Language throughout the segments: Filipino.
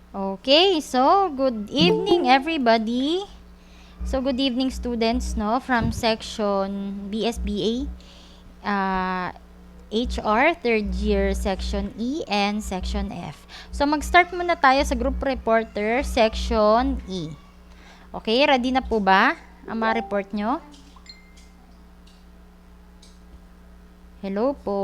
Okay, so good evening everybody. So good evening students no from section BSBA HR third year section E and section F. So mag-start muna tayo sa group reporter section E. Okay, ready na po ba ang ma-report nyo? Hello po.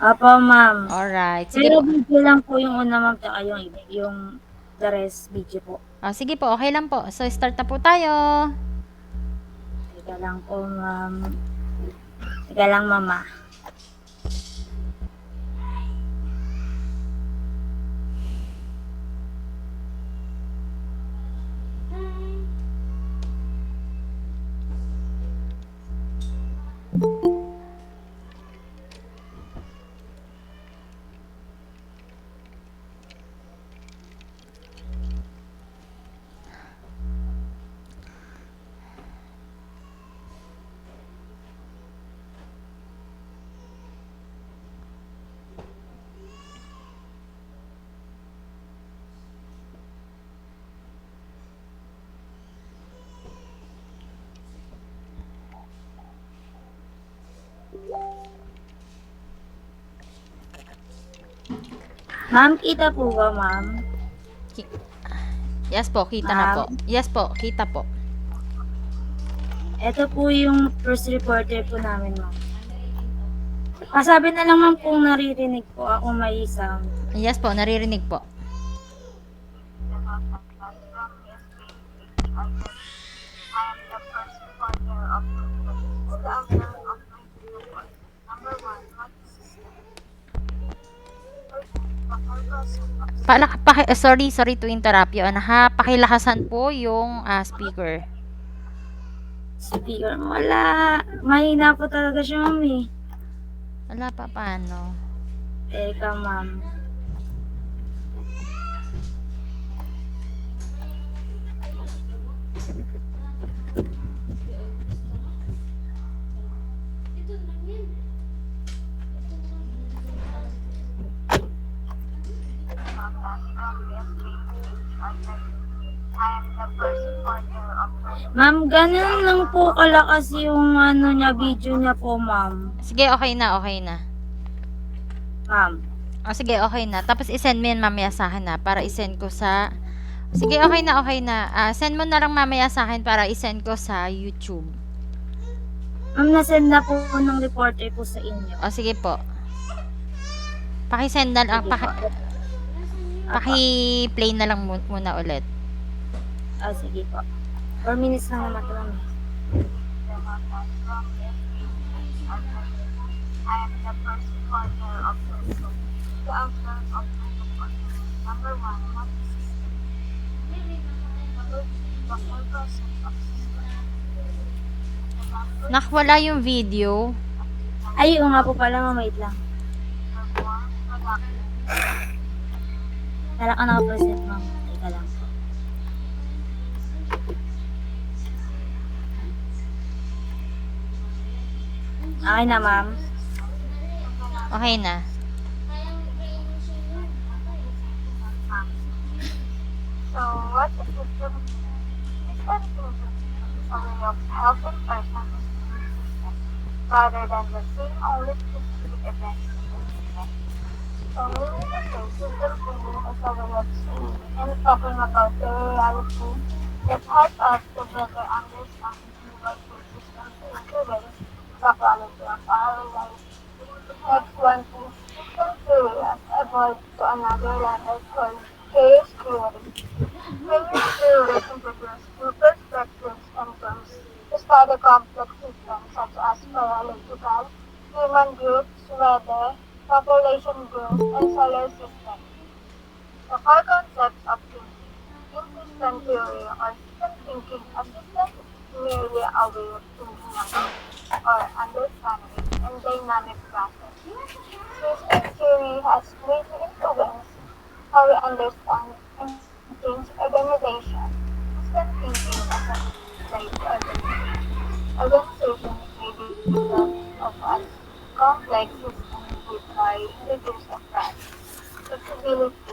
Opo, ma'am. Alright, sige Pero po. video lang po yung una, ma'am, tsaka yung the rest video po. Sige po, okay lang po. So start na po tayo. Teka lang po, ma'am. Teka lang, mama. Ma'am, kita po ba, ma'am? Yes po, kita na po. Yes po, kita po. Ito po yung first reporter po namin, ma'am. Pasabi na lang, ma'am, kung naririnig po ako may sound. Yes po, naririnig po. Sorry to interrupt you. Pakilakasan po yung speaker. Speaker, wala. Mahina po talaga siya, ma'am, eh. Wala pa, paano? Teka, ma'am. Ma'am, ganun lang po kalakas yung video niya po, ma'am. Sige, okay na. Ma'am. Sige, okay na. Tapos isend mo yan mamaya sa akin na para isend ko sa... Sige, okay na. Send mo na lang mamaya sa akin para isend ko sa YouTube. Ma'am, nasend na po ng reporter po sa inyo. Sige po. Paki-send na lang. Paki-play na lang muna ulit. Sige po. 4 minutes lang naman ito, ma'am. I am the first reporter of the school. The author of the report. Number 1, what is system? Number 2, the whole process of system. Nakwala yung video. Ay, oo nga po pala, ma'am. Wait lang. Tala ka naka-present, ma'am. Teka lang po. Okay na, ma'am. Okay na. So, what is system? System thinking is a way of helping persons system rather than the same only specific events in the system. So, meaning to say, system thinking is a way of seeing and talking about the reality that helps us to better understand and work with systems to influence the quality of our lives. Next one is system theory as evolved to another level called chaos theory. Chaos theory introduces new perspectives and terms to study complex systems such as biological, human groups, weather, population growth, and solar systems. The core concepts of thinking. In system theory or system thinking, a system is merely a way of thinking about or understanding and dynamic process. System theory has greatly influenced how we understand and change organization. System thinking as an insight to organization. Organizations may be thought of as complex systems with high degrees of trust, flexibility,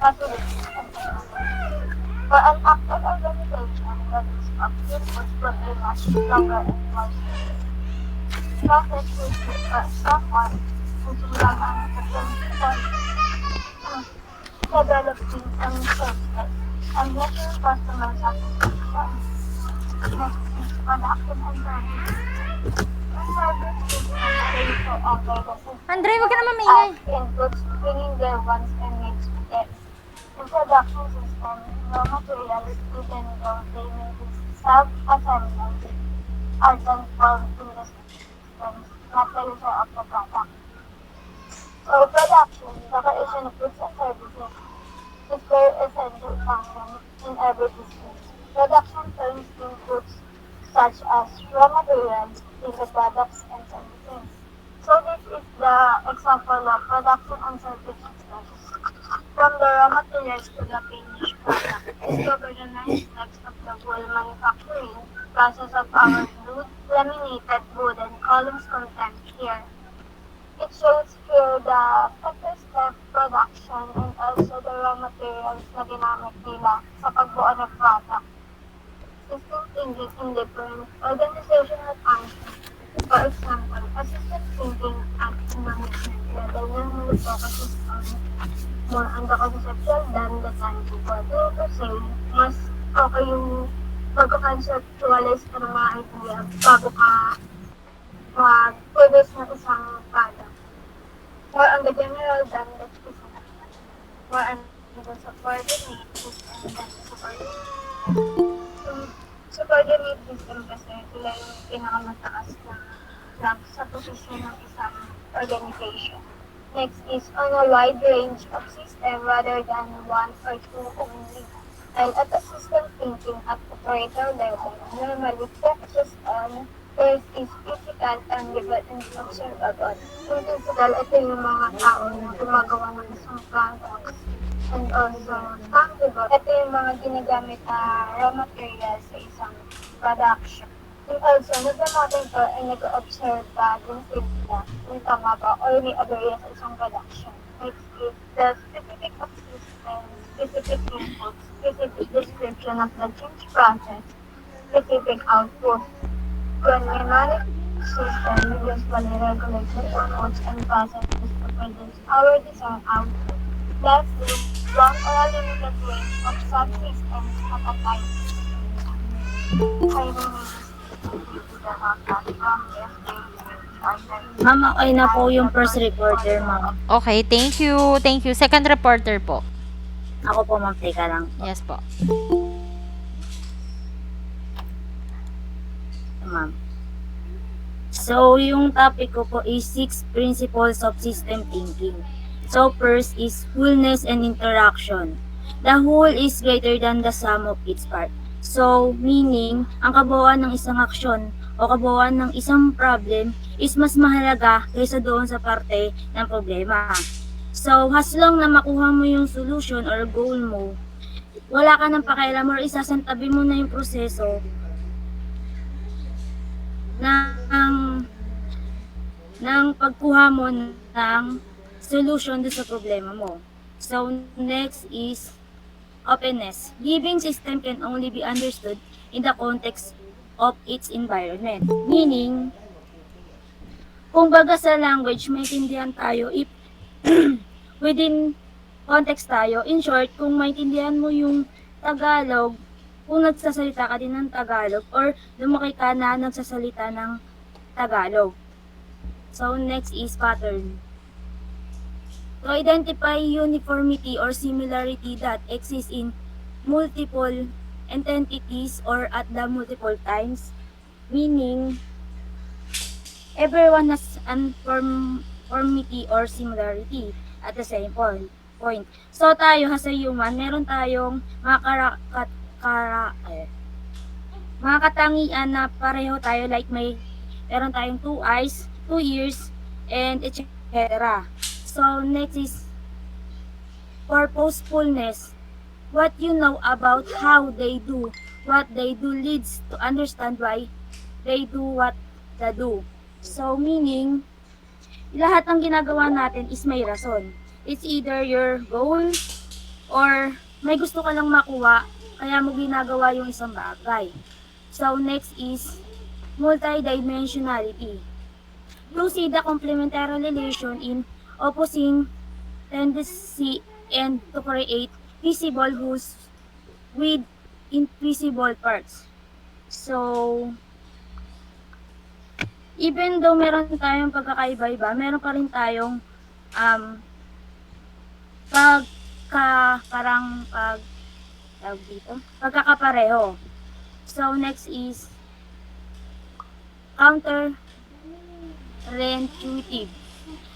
facilities, and technology. For an active organization, the list of inputs will be much longer and more stringent. Process which requires someone who's manufacturing developing and services, and measuring customer satisfaction. Next is production and service. The service is necessary to enter the system Andre, wag ka na as mamingay. inputs bringing their wants and needs with them. In production system, raw materials, even though they may be self-assembled, are then formed in the systems, not the user of the product. So production, the creation of goods and services, is very essential function in every business. Production turns inputs such as raw materials into products and services. So this is the example of production and service systems. From the raw materials to the finished product, discover the nine steps of the whole manufacturing process of our blue laminated wooden columns content here. It shows here the step-by-step production and also the raw materials na ginamit nila sa pagbuo ng product. System thinking in different organizational functions. For example, assistant thinking at management level na mag-focuses on more on the conceptual than the tangible. Pero kasi, mas okay yung pagka-conceptualize ka ng mga idea bago ka mag-produce ng isang product. More on the general than the specific. More on the subordinate system than the subordinate. Yung subordinate system kasi sila yung pinakamataas na rank sa posisyon ng isang organization. Next is on a wide range of system rather than one or two only. And at the system thinking at operator level, normally focuses on first is physical, tangible, and observable. Yung physical, ito yung mga tao na gumagawa ng isang products. And also, tangible, ito yung mga ginagamit na raw materials sa isang production. And also, nagmamonitor ay nag-observe ba din sila kung tama ba or may aberya sa isang production. Next is the specific of system, specific inputs, specific description of the change process, specific output. When we manage system, we usually regulate the inputs and processes to produce our desired output. Lastly, one or a limited range of subsystems at a time. Ma'am, okay na po yung first reporter, ma'am. Okay, thank you. Thank you. Second reporter po. Ako po, ma'am, teka lang. Yes po. Ma'am. So, yung topic ko po is 6 principles of system thinking. So, first is wholeness and interaction. The whole is greater than the sum of its part. So, meaning, ang kabuuan ng isang aksyon o kabuuan ng isang problem is mas mahalaga kaysa doon sa parte ng problema. So, as long na makuha mo yung solution or goal mo, wala ka nang pakialam or isasantabi mo na yung proseso ng pagkuha mo ng solution doon sa problema mo. So, next is openness. Living system can only be understood in the context of its environment. Meaning, kung baga sa language, maintindihan tayo if within context tayo. In short, kung maintindihan mo yung Tagalog, kung nagsasalita ka din ng Tagalog or lumaki ka na nagsasalita ng Tagalog. So, next is pattern. To identify uniformity or similarity that exists in multiple entities or at the multiple times, meaning everyone has uniformity or similarity at the same point. So tayo as a human, meron tayong mga mga katangian na pareho tayo, like meron tayong 2 eyes, 2 ears, and etc. So, next is purposefulness. What you know about how they do what they do leads to understand why they do what they do. So, meaning, lahat ng ginagawa natin is may rason. It's either your goal or may gusto ka lang makuha, kaya mo ginagawa yung isang bagay. So, next is multidimensionality. You see the complementary relation in opposing tendency and to create visible wholes with invisible parts. So, even though meron tayong pagkakaiba-iba, meron pa rin tayong um, tawag dito, pagkakapareho. So, next is counterintuitive.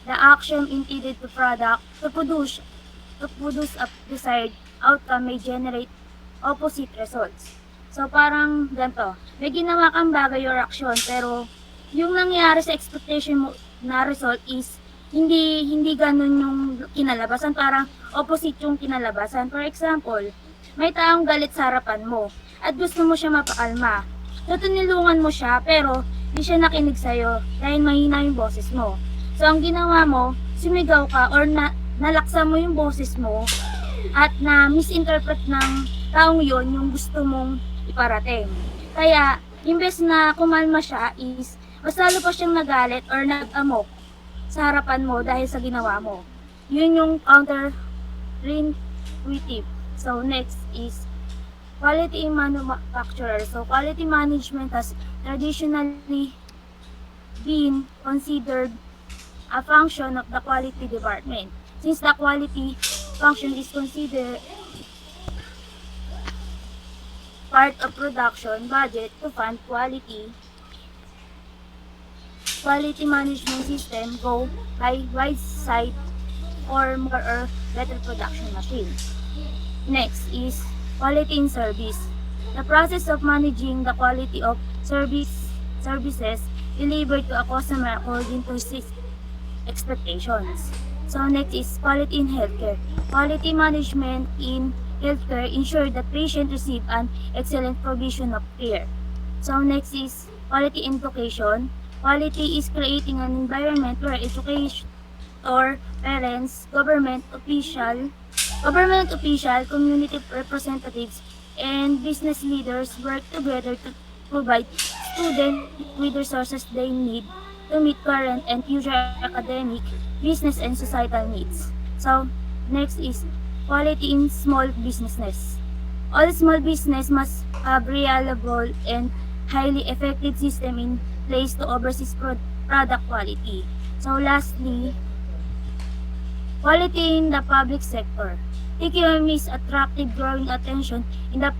The action intended to produce a desired outcome may generate opposite results. So, parang ganito, may ginawa kang bagay or action, pero yung nangyari sa expectation mo na result is hindi ganun yung kinalabasan, parang opposite yung kinalabasan. For example, may taong galit sa harapan mo at gusto mo siya mapakalma. Tutunilungan mo siya pero di siya nakinig sa'yo dahil mahina yung boses mo. So ang ginawa mo, sumigaw ka or nalaksa mo yung boses mo at na misinterpret ng taong yon yung gusto mong iparating. Kaya, imbes na kumalma siya is mas lalo pa siyang nagalit or nag-amok sa harapan mo dahil sa ginawa mo. Yun yung counterintuitive. So, next is quality manufacturer. So, quality management has traditionally been considered a function of the quality department. Since the quality function is considered part of production budget to fund quality management system go by wide side or more or better production machine. Next is quality in service. The process of managing the quality of services delivered to a customer according to his expectations. So next is quality in healthcare. Quality management in healthcare ensure that patients receive an excellent provision of care. So next is quality in education. Quality is creating an environment where education or parents, government official, community representatives, and business leaders work together to provide students with resources they need to meet current and future academic, business, and societal needs. So, next is quality in small businesses. All small business must have reliable and highly effective system in place to oversee product quality. So, lastly, quality in the public sector. TQM is attractive growing attention in the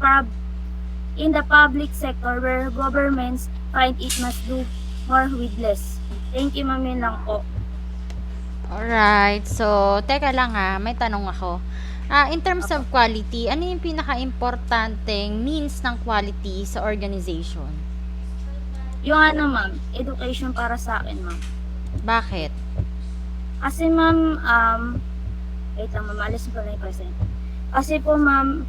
public sector where governments find it must do more with less. Thank you, ma'am. Yun lang po. Alright. So, teka lang ha. May tanong ako. In terms of quality, ano yung pinaka-importanteng means ng quality sa organization? Yung ano, ma'am, education para sa akin, ma'am. Bakit? Kasi, ma'am, wait lang, ma'am, alis ko na yung present. Kasi po, ma'am,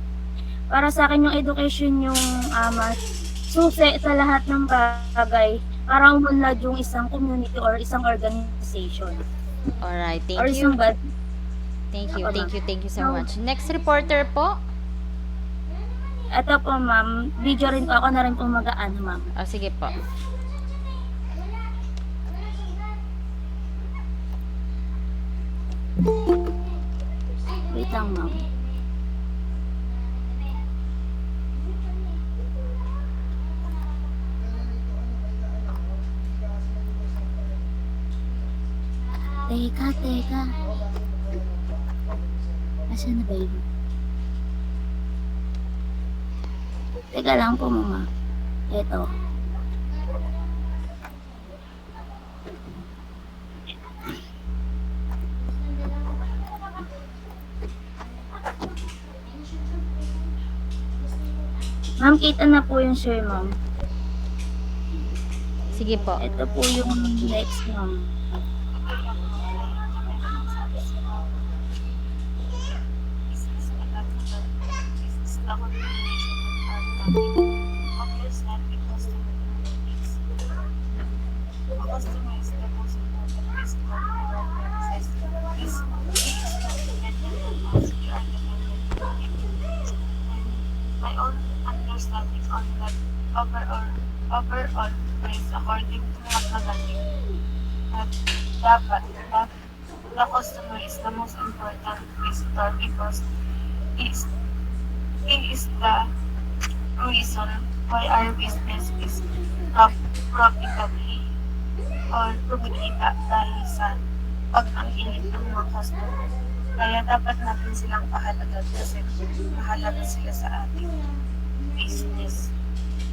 para sa akin yung education yung susi sa lahat ng bagay para umunlad yung isang community or isang organization. Alright. Or Thank you. isang bad. Thank you. Ako, Thank you. Thank you so No. much. Next reporter po. Ito po, ma'am, video rin po. Ako na rin po mag-aano, ma'am. Sige po. Wait lang, ma'am. Teka. Asan na ba yun? Teka lang po, mama. Eto. Ma'am, kita na po yung share, ma'am. Sige po. Ito po yung next, ma'am. overall price according to mathematics that dapat the customer is the most important visitor because he is, he is the reason why our business is profitably or kumikita dahil sa pag-ang-init ng mga customer. Kaya dapat natin silang pahalagahan kasi mahalaga sila sa ating business.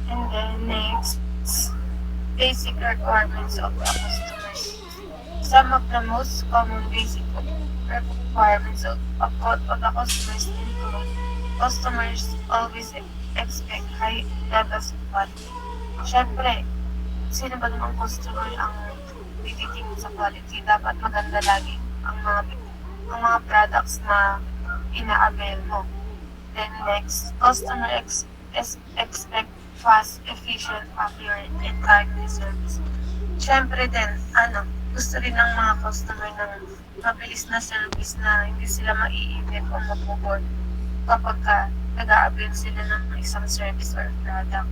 And then next, basic requirements of the customers. Some of the most common basic requirements of the customers include customers always expect high levels of quality. Siyempre, sino ba namang customer ang tititingin sa quality? Dapat maganda lagi ang mga products na ina-avail mo. Then next, customer expect fast, efficient, accurate, and timely service. Siyempre din, gusto rin ng mga customer ng mabilis na service na hindi sila maiinip o mapupod kapag nag-a-avail sila ng isang service or product.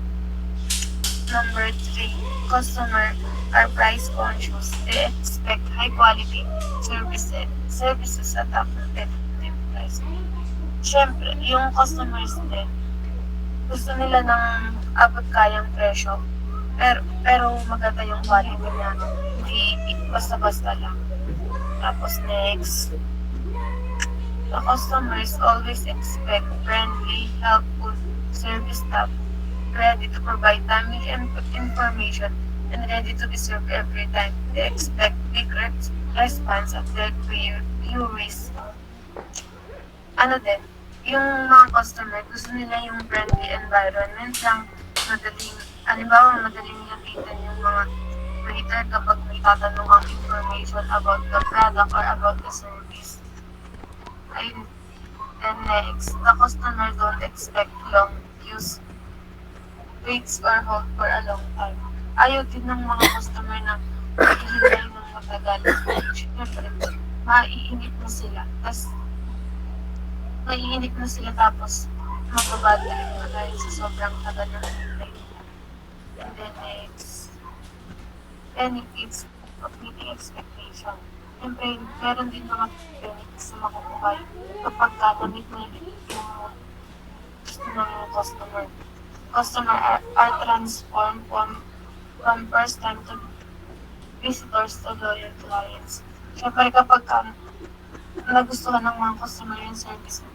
Number 3, customer are price conscious. They expect high quality services at a competitive price. Siyempre, yung customers din, gusto nila ng abot kayang presyo, pero maganda yung quality niya, hindi basta-basta lang. Tapos next, the customers always expect friendly, helpful service staff, ready to provide timely information, and ready to be served every time. They expect quick response at their queries. Din, yung mga customer, gusto nila yung friendly environment lang, madaling lapitan yung mga waiter kapag may tatanong ang information about the product or about the service. And next, the customer don't expect long queues, waits or hold for a long time. Ayaw din ng mga customer na hihintay ng matagal. Siyempre, maiinip na sila tapos mababad na dahil sa sobrang tagal ng hintay. And then next, benefits of meeting expectation. Siyempre, meron din mga benefits na makukuha kapag na-meet mo yung gusto ng customer. Customer are transformed from first time to visitors to loyal clients. Siyempre, kapag nagustuhan ng mga customer yung service mo,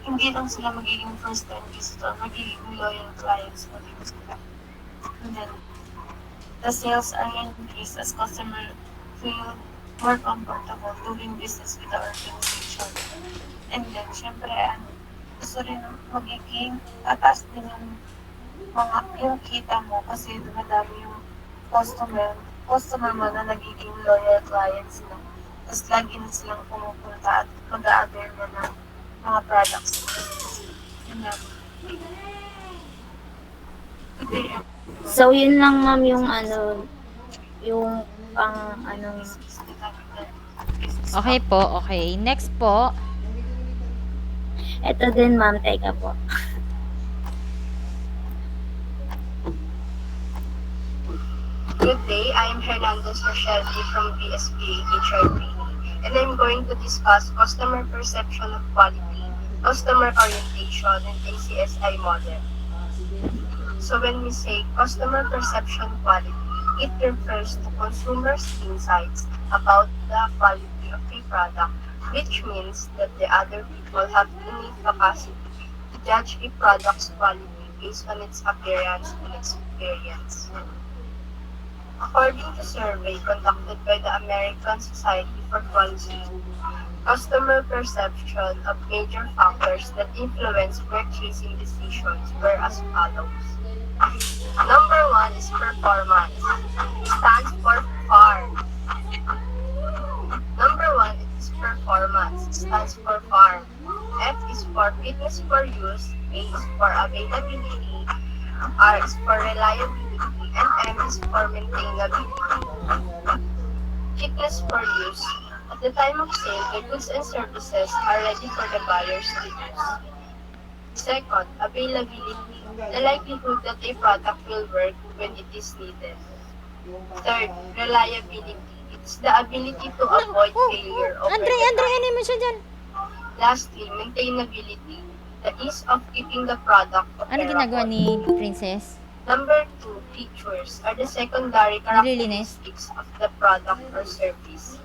hindi lang sila magiging first time visitor, magiging loyal clients mo din sila. And then, the sales are increased as customer feel more comfortable doing business with the organization. And then, syempre, gusto rin magiging tataas din yung kita mo kasi dumadami yung customer mo na nagiging loyal clients na. Tapos lagi na silang pumupunta at mag-a-avail na ng mga products. So, yun lang ma'am yung yung Okay po, okay. Next po. Ito din ma'am, teka po. Good day, I am Hernandez Rochelle from BSBA HR Training, and I'm going to discuss customer perception of quality, customer orientation, and ACSI model. So when we say customer perception quality, it refers to consumers' insights about the quality of a product, which means that the other people have innate capacity to judge a product's quality based on its appearance and experience. According to survey conducted by the American Society for Quality, customer perception of major factors that influence purchasing decisions were as follows. Number 1 is performance. It stands for FAR. Number 1 is performance. It stands for FAR. F is for fitness for use. A is for availability. R is for reliability. And M is for maintainability. Fitness for use. At the time of sale, the goods and services are ready for the buyers to use. Second, availability, the likelihood that a product will work when it is needed. Third, reliability, it's the ability to avoid failure over Andre, the Andre, time. ano mo siya dyan? Lastly, maintainability, the ease of keeping the product Ano ginagawa operable. ni Princess? Number two, features are the secondary Nililinis? characteristics of the product or service.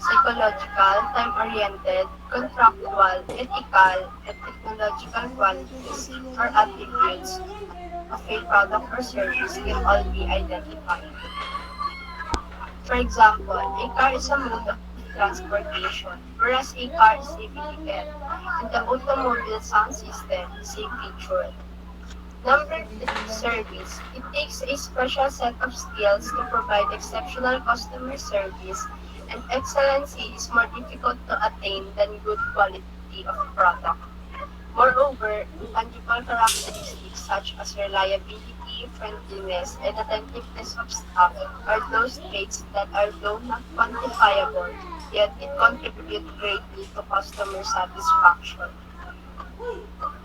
Psychological, time-oriented, contractual, ethical, and technological qualities or attributes of a product or service can all be identified. For example, a car is a mode of transportation, whereas a car is a vehicle, and the automobile sound system is a feature. Number three, service. It takes a special set of skills to provide exceptional customer service, and excellency is more difficult to attain than good quality of product. Moreover, intangible characteristics such as reliability, friendliness, and attentiveness of staff are those traits that are though not quantifiable, yet it contribute greatly to customer satisfaction.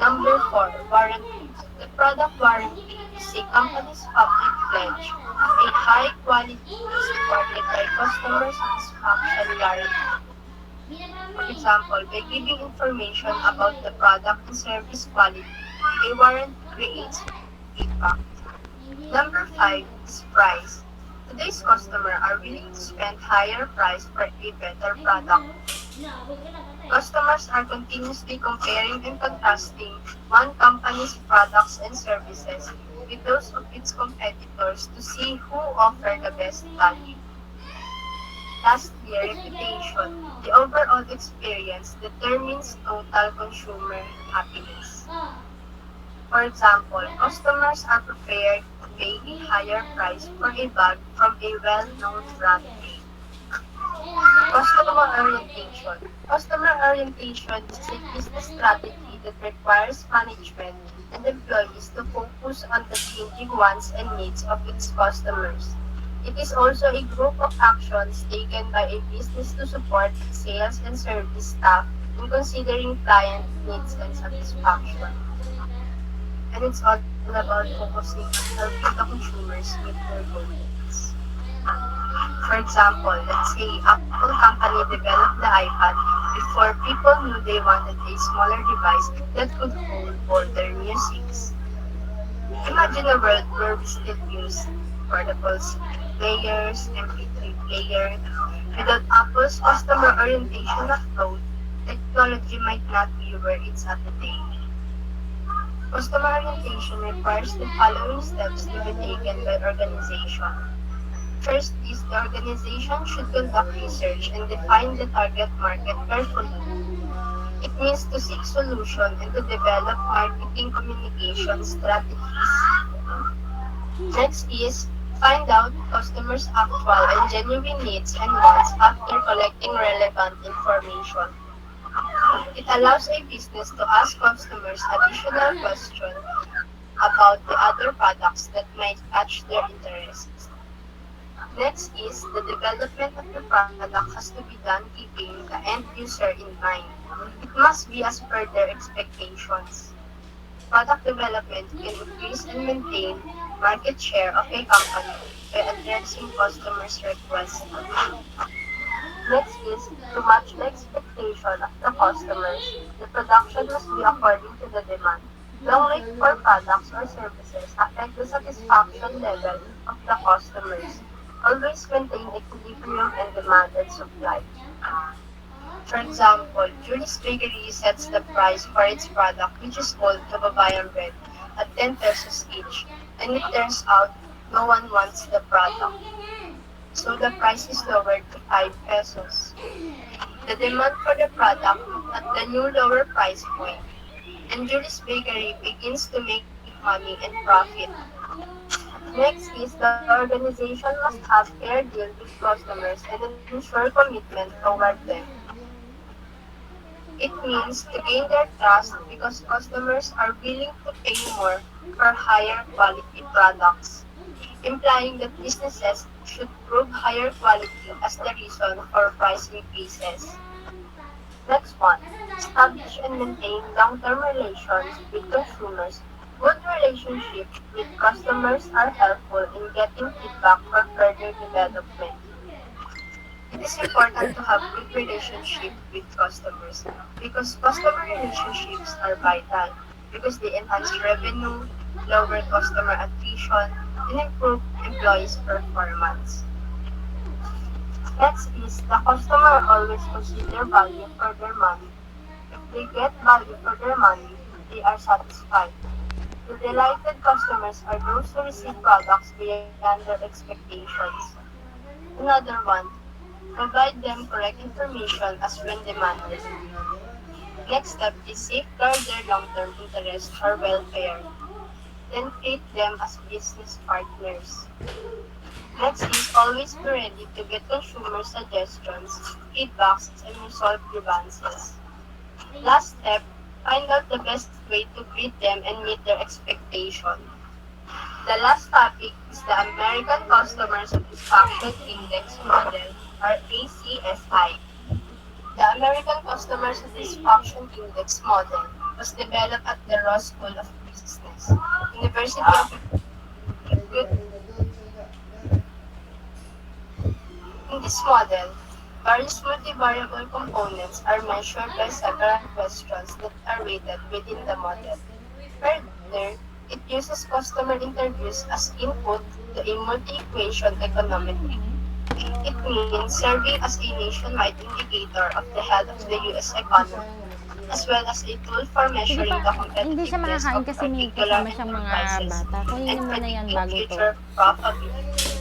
Number four, warranty. The product warranty is a company's public pledge of a high quality supported by customer satisfaction guarantee. For example, by giving information about the product and service quality, a warranty creates feedback. Number five is price. Today's customers are willing to spend higher price for a better product. Customers are continuously comparing and contrasting one company's products and services with those of its competitors to see who offer the best value. Lastly, reputation. The overall experience determines total consumer happiness. For example, customers are prepared to pay a higher price for a bag from a well-known brand name. Customer orientation. Customer orientation is a business strategy that requires management and employees to focus on the changing wants and needs of its customers. It is also a group of actions taken by a business to support its sales and service staff in considering client needs and satisfaction. And it's all about focusing on helping the consumers meet their goals. For example, let's say Apple company developed the iPad before people knew they wanted a smaller device that could hold all their musics. Imagine a world where we still use portable CD players, MP3 players. Without Apple's customer orientation approach, technology might not be where it's at today. Customer orientation requires the following steps to be taken by organization. First is the organization should conduct research and define the target market carefully. It means to seek solution and to develop marketing communication strategies. Next is find out customers' actual and genuine needs and wants after collecting relevant information. It allows a business to ask customers additional questions about the other products that might catch their interest. Next is the development of the product has to be done keeping the end user in mind. It must be as per their expectations. Product development can increase and maintain market share of a company by addressing customers' requests. Next is to match the expectation of the customers. The production must be according to the demand. Long wait for products or services affect the satisfaction level of the customers. Always maintain equilibrium in demand and supply. For example, Julie's Bakery sets the price for its product, which is called Kababayan bread, at 10 pesos each, and it turns out no one wants the product. So the price is lowered to 5 pesos. The demand for the product at the new lower price point, and Julie's Bakery begins to make money and profit. Next is the organization must have fair deal with customers and ensure commitment toward them. It means to gain their trust because customers are willing to pay more for higher quality products, implying that businesses should prove higher quality as the reason for price increases. Next one, establish and maintain long-term relations with consumers. Good relationships with customers are helpful in getting feedback for further development. It is important to have good relationship with customers because customer relationships are vital because they enhance revenue, lower customer attrition, and improve employees' performance. Next is the customer always consider value for their money. If they get value for their money, they are satisfied. The delighted customers are those who receive products beyond their expectations. Another one, provide them correct information as when demanded. Next step is safeguard their long-term interests or welfare. Then treat them as business partners. Next is always be ready to get consumer suggestions, feedbacks, and resolve grievances. Last step, find out the best way to treat them and meet their expectation. The last topic is the American Customer Satisfaction Index Model, or ACSI. The American Customer Satisfaction Index Model was developed at the Ross School of Business, University of In this model, various multivariable components are measured by several questions that are weighted within the model. Further, it uses customer interviews as input to a multi-equation econometry. It means serving as a nationwide indicator of the health of the U.S. economy, as well as a tool for Sige measuring pa, the hindi siya competitiveness makakain of kasi may particular kasama siyang mga enterprises bata. Kunin and niyo muna yan predicting bago to. future profitability.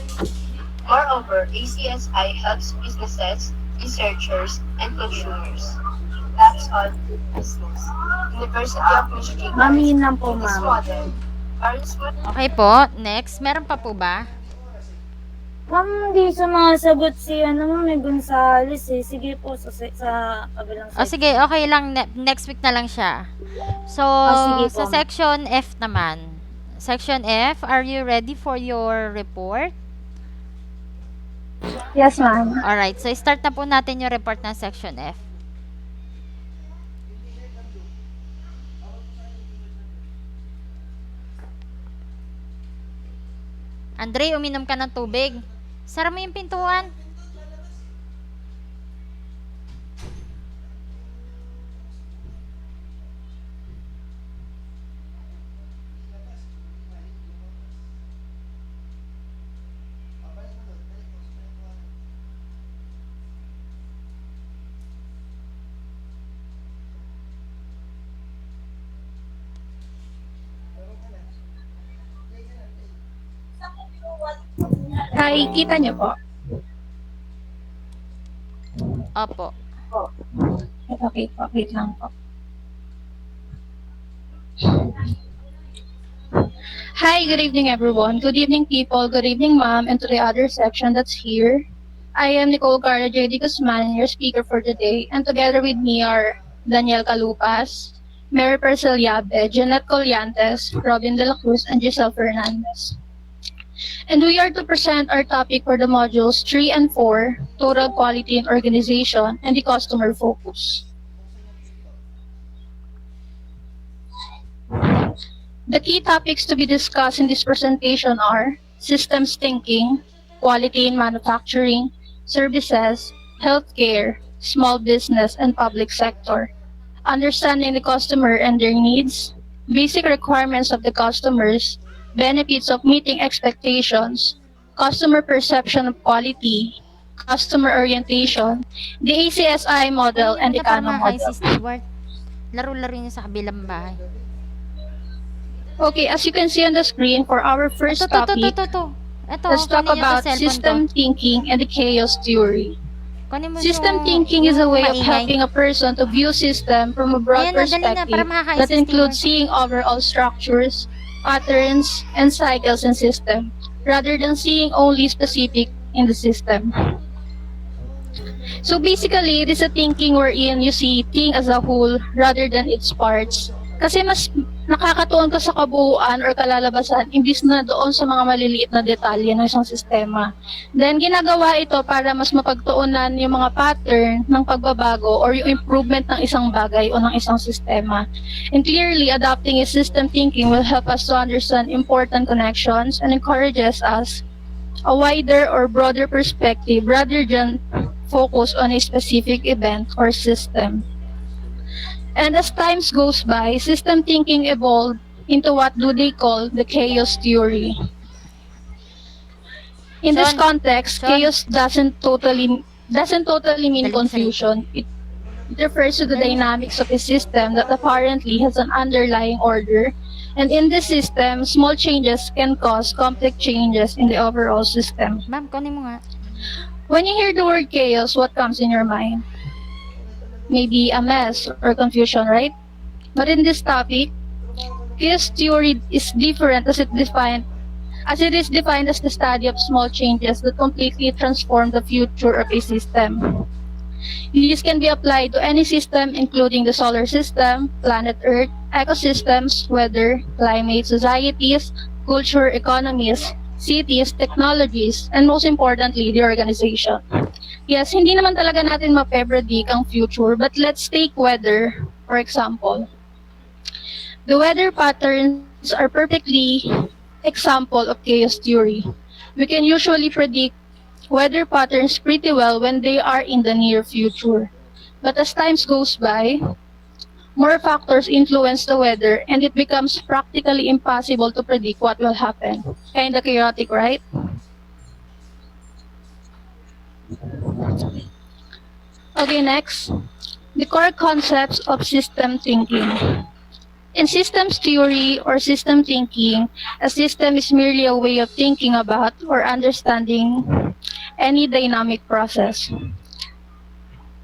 Moreover, ACSI helps businesses, researchers, and consumers. That's all business. University of Michigan. Ma'am, yun lang po, This ma'am. model, various Okay po, next. Meron pa po ba? Ma'am, hindi sumasagot si may Gonzales eh. Sige po, sa kabilang O side. sige, okay lang. Next week na lang siya. So, sige sa po. section F naman. Section F, are you ready for your report? Yes, ma'am. Alright, so start na po natin yung report ng section F. Andre, uminom ka ng tubig. Sara mo yung pintuan. Hi, kita niyo po? Opo. Okay po, wait lang po. Hi, good evening everyone. Good evening people, good evening ma'am, and to the other section that's here. I am Nicole Cara J.D. Guzman, your speaker for today, and together with me are Daniel Calupas, Mary Percel Yabe, Jeanette Colliantes, Robin De La Cruz, and Giselle Fernandez. And we are to present our topic for the modules 3 and 4, Total Quality and Organization, and the Customer Focus. The key topics to be discussed in this presentation are systems thinking, quality in manufacturing, services, healthcare, small business, and public sector, understanding the customer and their needs, basic requirements of the customers, benefits of meeting expectations, customer perception of quality, customer orientation, the ACSI model, and the Para Kano makain model. si Stewart. Laro-laro niya sa kabilang bahay. Okay, as you can see on the screen, for our first topic, Ito, let's talk kunin niyo to about cellphone system thinking and the chaos theory. Kunin mo System yung- thinking is a yung way of maingay. helping a person to view system from a broad Ayan na, dali na, perspective para makakain that si includes Stewart. seeing overall structures, patterns, and cycles in system, rather than seeing only specific in the system. So basically, it is a thinking wherein you see thing as a whole rather than its parts, Kasi mas nakakatuon ka sa kabuuan or kalalabasan imbis na doon sa mga maliliit na detalye ng isang sistema. Then, ginagawa ito para mas mapagtuunan yung mga pattern ng pagbabago or yung improvement ng isang bagay o ng isang sistema. And clearly, adopting a system thinking will help us to understand important connections and encourages us a wider or broader perspective rather than focus on a specific event or system. And as times goes by, system thinking evolved into what do they call the chaos theory. In this Sean, context, Sean. chaos doesn't totally mean Dali mo sa confusion. It refers to the dynamics of a system that apparently has an underlying order. And in this system, small changes can cause complex changes in the overall system. Ma'am, kunin mo nga. When you hear the word chaos, what comes in your mind? Maybe a mess or confusion, right? But in this topic, chaos theory is different as it is defined as the study of small changes that completely transform the future of a system. These can be applied to any system, including the solar system, planet Earth, ecosystems, weather, climate, societies, culture, economies, cities, technologies, and most importantly, the organization. Yes, hindi naman talaga natin mape-predict ang future, but let's take weather, for example. The weather patterns are perfectly example of chaos theory. We can usually predict weather patterns pretty well when they are in the near future. But as time goes by, more factors influence the weather and it becomes practically impossible to predict what will happen. Kinda chaotic, right? Okay, next. The core concepts of system thinking. In systems theory or system thinking, a system is merely a way of thinking about or understanding any dynamic process.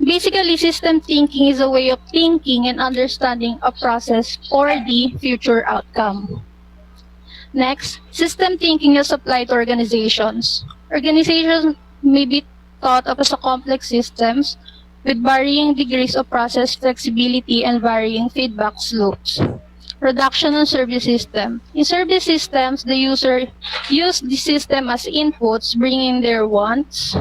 Basically, system thinking is a way of thinking and understanding a process or the future outcome. Next, system thinking is applied to organizations. Organizations may be thought of as a complex systems with varying degrees of process flexibility and varying feedback loops. Production and service system. In service systems, the user use the system as inputs, bringing their wants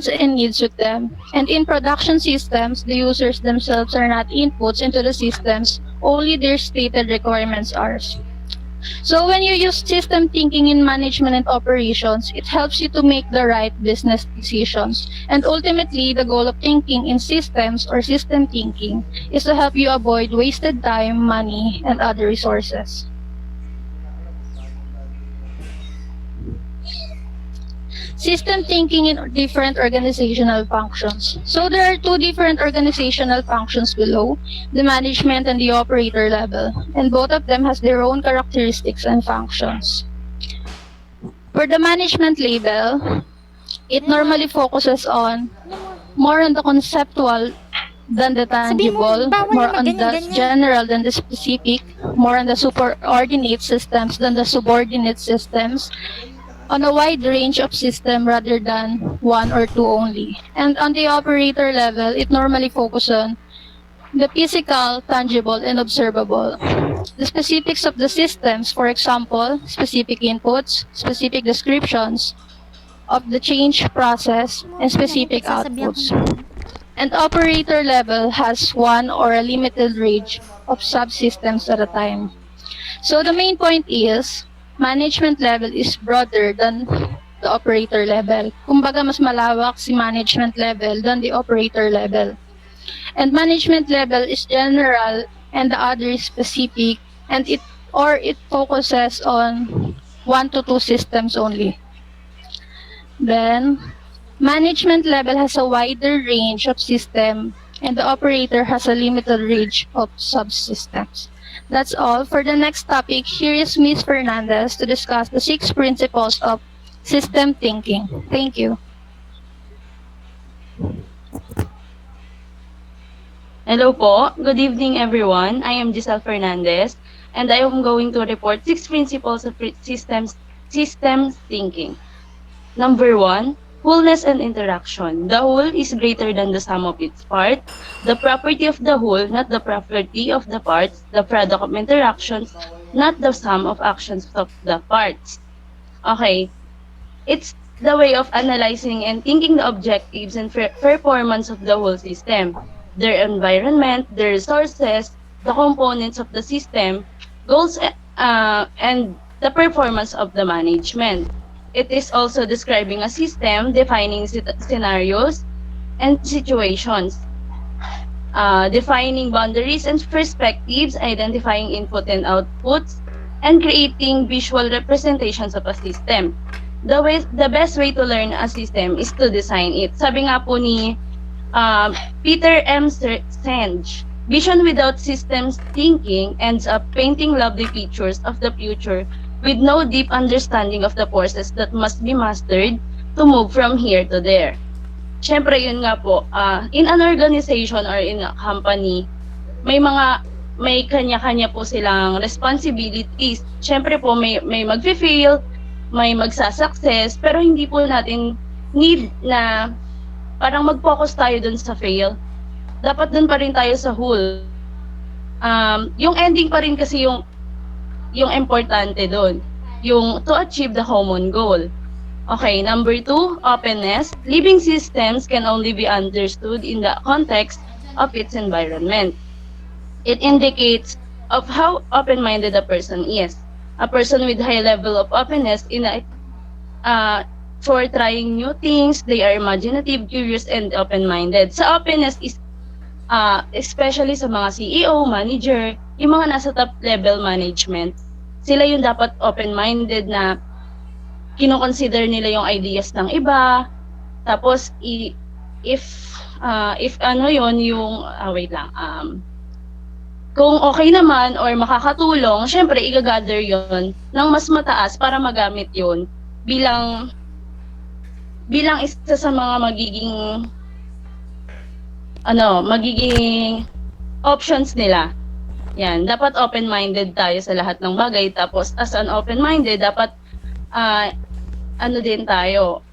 and needs with them. And in production systems, the users themselves are not inputs into the systems, only their stated requirements are. So when you use system thinking in management and operations, it helps you to make the right business decisions. And ultimately, the goal of thinking in systems or system thinking is to help you avoid wasted time, money, and other resources. System thinking in different organizational functions. So there are two different organizational functions below, the management and the operator level, and both of them has their own characteristics and functions. For the management level, it normally focuses on more on the conceptual than the tangible, bawal more naman on the ganyan-ganyan. general than the specific, more on the superordinate systems than the subordinate systems, on a wide range of system rather than one or two only. And on the operator level, it normally focuses on the physical, tangible, and observable. The specifics of the systems, for example, specific inputs, specific descriptions of the change process, and specific outputs. And operator level has one or a limited range of subsystems at a time. So the main point is, management level is broader than the operator level. Kumbaga, mas malawak si management level than the operator level. And management level is general and the other is specific, and it focuses on 1 to 2 systems only. Then, management level has a wider range of system and the operator has a limited range of subsystems. That's all. For the next topic, here is Ms. Fernandez to discuss the 6 principles of system thinking. Thank you. Hello po. Good evening, everyone. I am Giselle Fernandez, and I am going to report 6 principles of systems thinking. Number 1, wholeness and interaction. The whole is greater than the sum of its parts. The property of the whole, not the property of the parts. The product of interactions, not the sum of actions of the parts. Okay, it's the way of analyzing and thinking the objectives and performance of the whole system, their environment, their resources, the components of the system, goals, and the performance of the management. It is also describing a system, defining scenarios and situations, defining boundaries and perspectives, identifying input and outputs, and creating visual representations of a system. The best way to learn a system is to design it. Sabi nga po ni Peter M. Senge, vision without systems thinking ends up painting lovely pictures of the future with no deep understanding of the forces that must be mastered to move from here to there. Siyempre, yun nga po, in an organization or in a company, may kanya-kanya po silang responsibilities. Siyempre po, may mag-fail, may magsa-success, pero hindi po natin need na parang mag-focus tayo dun sa fail. Dapat dun pa rin tayo sa whole. Yung ending pa rin kasi yung importante dun. Yung to achieve the common goal. Okay, number 2, openness. Living systems can only be understood in the context of its environment. It indicates of how open-minded a person is. A person with high level of openness for trying new things, they are imaginative, curious, and open-minded. Sa openness is especially sa mga CEO, manager, yung mga nasa top level management, sila yung dapat open-minded na kino-consider nila yung ideas ng iba. Tapos if ano yon yung wait lang, kung okay naman or makakatulong, syempre i-gather yon ng mas mataas para magamit yon bilang isa sa mga magiging options nila. Yan, dapat open-minded tayo sa lahat ng bagay. Tapos as an open-minded, dapat din tayo,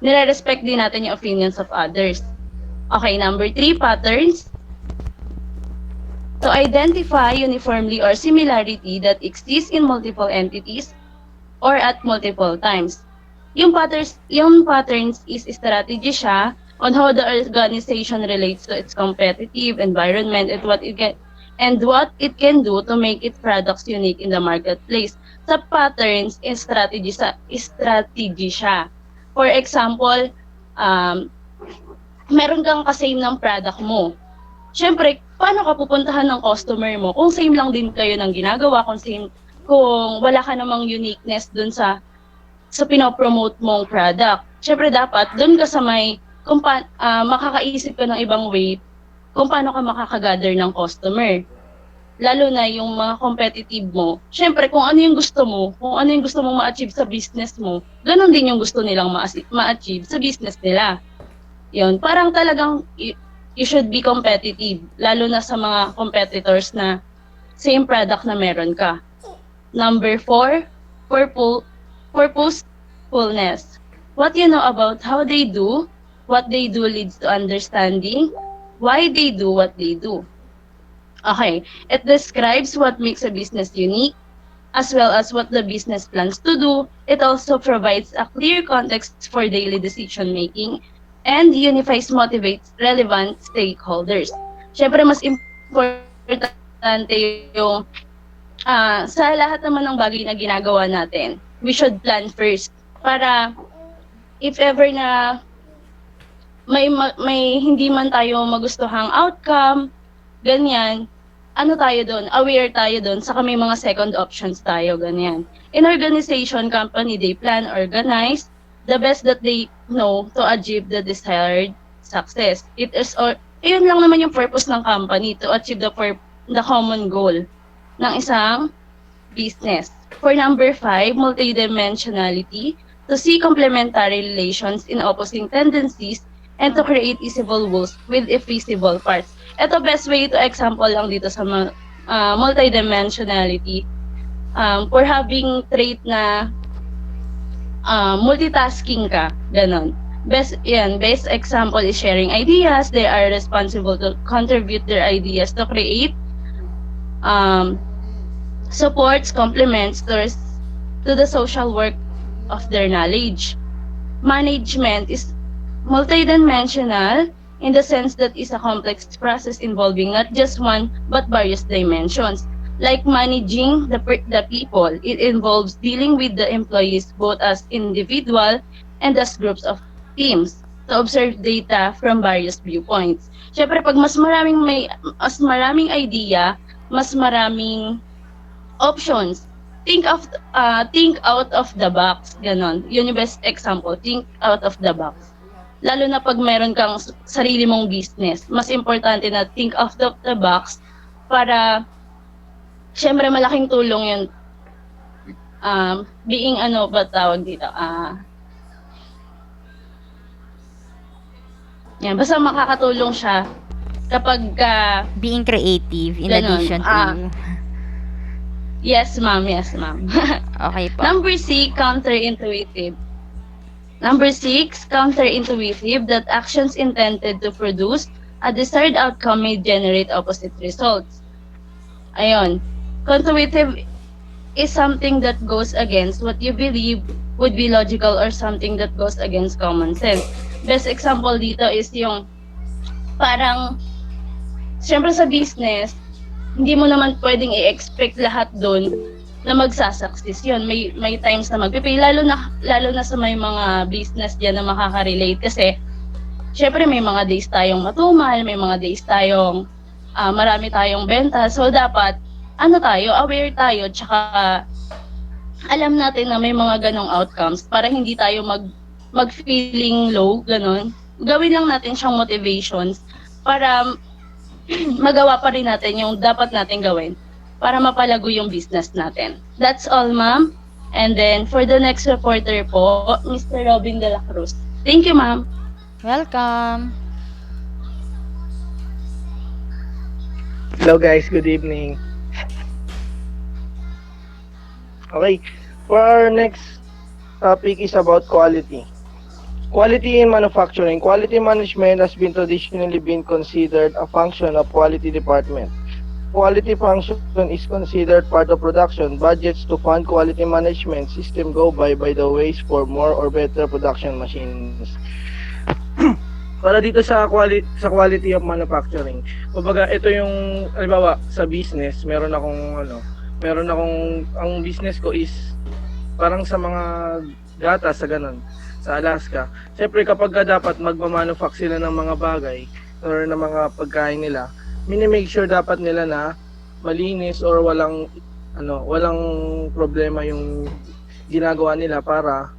nire-respect din natin yung opinions of others. Okay, number 3, patterns. To identify uniformity or similarity that exists in multiple entities or at multiple times. Yung patterns is strategy siya on how the organization relates to its competitive environment and what it can do to make its products unique in the marketplace. Sa patterns, strategy siya. For example, meron kang ka-same ng product mo. Siyempre, paano ka pupuntahan ng customer mo kung same lang din kayo ng ginagawa, kung wala ka namang uniqueness dun sa pinopromote mong product. Siyempre, dapat dun ka sa makakaisip ka ng ibang way kung paano ka makakagather ng customer. Lalo na yung mga competitive mo. Siyempre, kung ano yung gusto mong ma-achieve sa business mo, ganun din yung gusto nilang ma-achieve sa business nila. Yun, parang talagang you should be competitive, lalo na sa mga competitors na same product na meron ka. Number 4, purposefulness. What you know about how they do, what they do leads to understanding why they do what they do. Okay, it describes what makes a business unique, as well as what the business plans to do. It also provides a clear context for daily decision-making and motivates relevant stakeholders. Siyempre, mas importante yung sa lahat naman ng bagay na ginagawa natin, we should plan first para if ever na may hindi man tayo magustuhang outcome, ganyan, aware tayo doon, saka may mga second options tayo, ganyan. In organization, company, they plan, organize, the best that they know to achieve the desired success. Yun lang naman yung purpose ng company, to achieve the common goal ng isang business. For number 5, multidimensionality, to see complementary relations in opposing tendencies and to create visible wholes with invisible parts. Ito, best way to example lang dito sa multidimensionality. For having trait na multitasking ka, ganon. Best example is sharing ideas. They are responsible to contribute their ideas to create um, supports, complements to the social work of their knowledge. Management is multidimensional in the sense that it's a complex process involving not just one but various dimensions. Like managing the people, it involves dealing with the employees both as individual and as groups of teams to observe data from various viewpoints. Syempre, pag mas maraming idea, mas maraming options. Think out of the box, ganon. Yun yung best example, think out of the box. Lalo na pag meron kang sarili mong business, mas importante na think out of the box para syempre malaking tulong yun. Being ano ba tawag dito? Yan, basta makakatulong siya kapag Being creative in Ganon. addition to... yes ma'am. Okay po. Number 6, counterintuitive. Number 6, counterintuitive, that actions intended to produce a desired outcome may generate opposite results. Ayun. Counterintuitive is something that goes against what you believe would be logical or something that goes against common sense. Best example dito is yung parang, syempre sa business, hindi mo naman pwedeng i-expect lahat doon na magsasucceed yun. May times na magpipay, lalo na sa may mga business diyan na makaka-relate kasi syempre may mga days tayong matumal, may mga days tayong marami tayong benta. So dapat aware tayo, tsaka alam natin na may mga ganong outcomes para hindi tayo mag-feeling low, ganon. Gawin lang natin siyang motivations para magawa pa rin natin yung dapat natin gawin para mapalago yung business natin. That's all, ma'am. And then, for the next reporter po, Mr. Robin de la Cruz. Thank you, ma'am. Welcome. Hello guys, good evening. Okay, for our next topic is about quality. Quality in manufacturing. Quality management has traditionally been considered a function of quality department. Quality function is considered part of production. Budgets to fund quality management system go by the ways for more or better production machines. Para dito sa quality of manufacturing. Kumbaga ito yung halimbawa sa business, meron akong ang business ko is parang sa mga gatas sa ganun, sa Alaska. Siyempre kapag dapat magma-manufacture sila ng mga bagay or ng mga pagkain nila, mini-make sure dapat nila na malinis or walang problema yung ginagawa nila para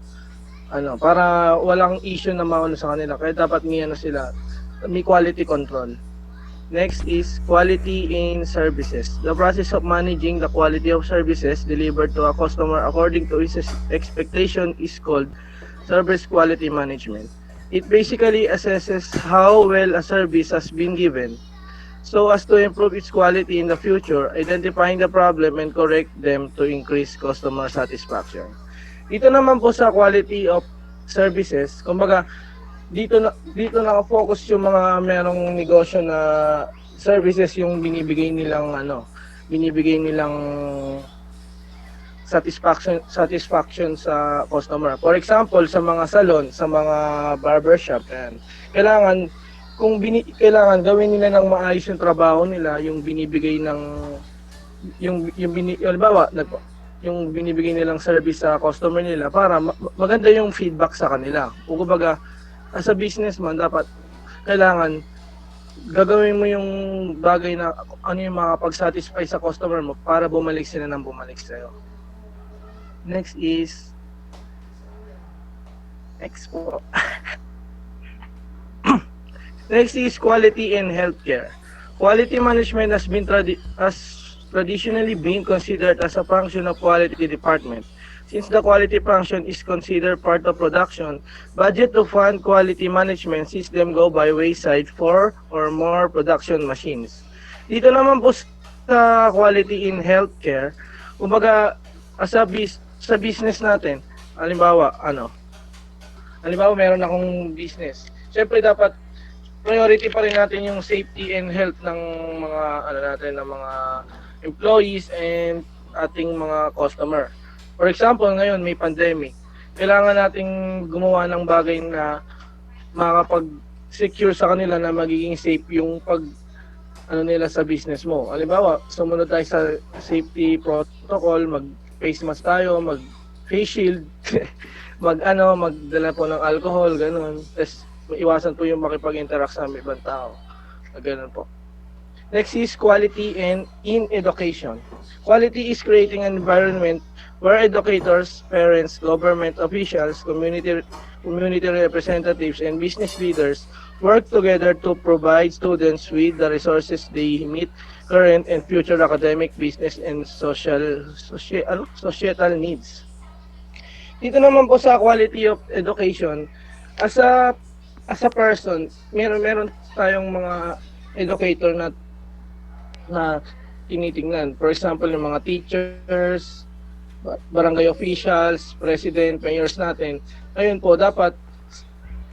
walang issue na mauna sa kanila. Kaya dapat may quality control. Next is quality in services. The process of managing the quality of services delivered to a customer according to his expectation is called service quality management. It basically assesses how well a service has been given so as to improve its quality in the future, identifying the problem and correct them to increase customer satisfaction. Dito naman po sa quality of services, kumbaga dito naka-focus yung mga merong negosyo na services yung binibigay nilang satisfaction sa customer. For example, sa mga salon, sa mga barbershop, kailangan gawin nila ng maayos yung trabaho nila, yung binibigay nilang service sa customer nila para maganda yung feedback sa kanila. O kumbaga, as a businessman, dapat kailangan gagawin mo yung bagay na yung makapag-satisfy sa customer mo para bumalik sila ng bumalik sa'yo. Next po. Next is quality in healthcare. Quality management has traditionally been considered as a function of quality department. Since the quality function is considered part of production, budget to fund quality management system go by wayside for or more production machines. Dito naman po sa quality in healthcare, kumbaga sa business natin, halimbawa, meron akong business. Siyempre dapat priority pa rin natin yung safety and health ng mga ng mga employees and ating mga customer. For example, ngayon may pandemic. Kailangan nating gumawa ng bagay na makakapag-secure sa kanila na magiging safe yung nila sa business mo. Halimbawa, sumunod tayo sa safety protocol, mag-face mask tayo, mag-face shield, magdala po ng alcohol, ganun. Tapos iwasan po yung makipag-interact sa ibang tao. Ganun po. Next is quality and in education. Quality is creating an environment where educators, parents, government officials, community representatives, and business leaders work together to provide students with the resources they meet current and future academic, business, and societal needs. Dito naman po sa quality of education, as a person, meron tayong mga educator na tinitingnan. For example, yung mga teachers, barangay officials, president, mayors natin. Ayun po, dapat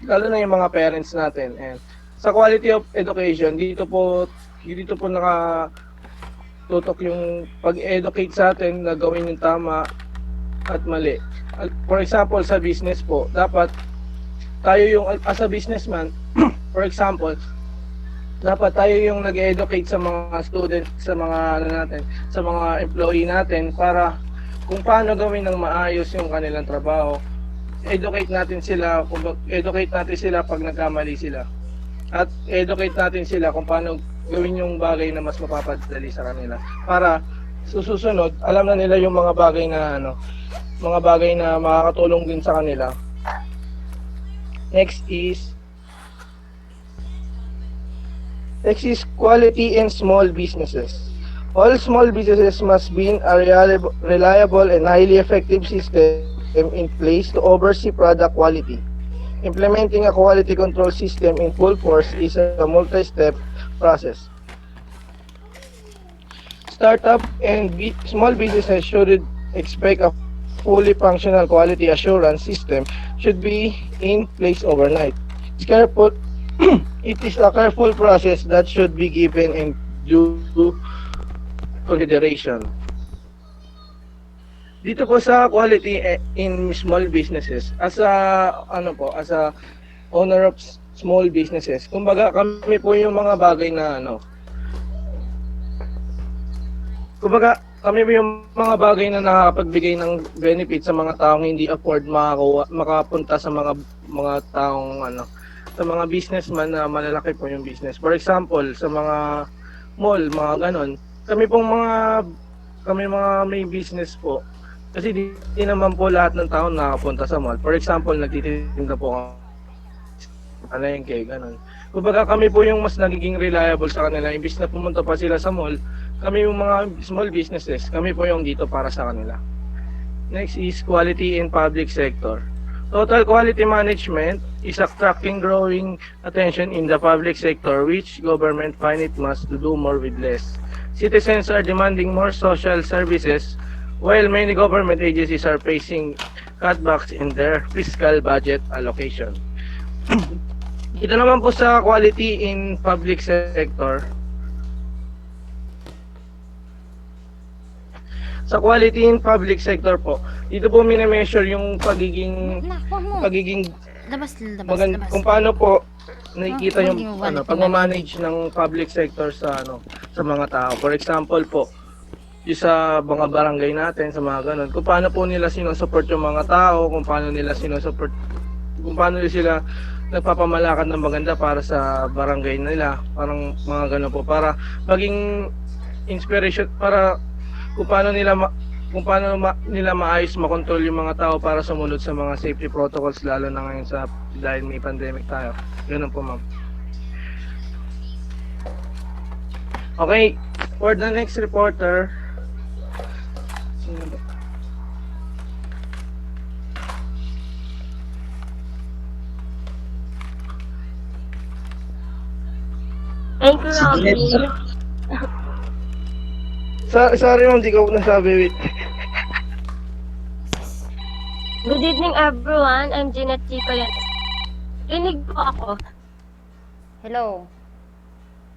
lalo na yung mga parents natin. And sa quality of education, dito po nakatutok yung pag-educate sa atin na gawin yung tama at mali. For example, sa business po, dapat tayo yung as a businessman, for example, dapat tayo yung nag-educate sa mga students, sa mga sa mga employee natin para kung paano gawin ng maayos yung kanilang trabaho. Educate natin sila pag nagkamali sila. At educate natin sila kung paano gawin yung bagay na mas mapapadali sa kanila. Para susunod, alam na nila yung mga bagay na makakatulong din sa kanila. Next is quality in small businesses. All small businesses must be a reliable and highly effective system in place to oversee product quality. Implementing a quality control system in full force is a multi-step process. Startup and small businesses should expect a fully functional quality assurance system should be in place overnight. It is a careful process that should be given in due consideration. Dito po sa quality in small businesses, as a owner of small businesses, kumbaga kami po yung mga bagay na nakakapagbigay ng benefit sa mga taong hindi afford makapunta sa mga taong sa mga businessman na malalaki po yung business. For example, sa mga mall, mga ganon. Kami mga may business po. Kasi di naman po lahat ng tao nakapunta sa mall. For example, nagtitinda po ako ganon. Kumbaga kami po yung mas nagiging reliable sa kanila. Imbis na pumunta pa sila sa mall, kami yung mga small businesses, kami po yung dito para sa kanila. Next is quality in public sector. Total quality management is attracting growing attention in the public sector, which government find it must to do more with less. Citizens are demanding more social services, while many government agencies are facing cutbacks in their fiscal budget allocation. Ito naman po sa quality in public sector. Sa quality in public sector po, dito po mini-measure yung pagiging Labas. kung paano po nakikita yung Maging pagmamanage ng public sector sa mga tao. For example po, yung sa mga barangay natin, sa mga ganun, kung paano po nila sinusupport yung mga tao, kung paano sila nagpapamalakad ng maganda para sa barangay nila, parang mga ganun po, para maging inspiration, para kung paano nila maayos makontrol yung mga tao para sumunod sa mga safety protocols, lalo na ngayon dahil may pandemic tayo. Ganun po, ma'am. Okay, for the next reporter, sino ba? Thank you, Robby. Sorry ma'am, di ko nasabi, wait. Good evening everyone, I'm Jeanette Chico yan. Rinig po ako. Hello.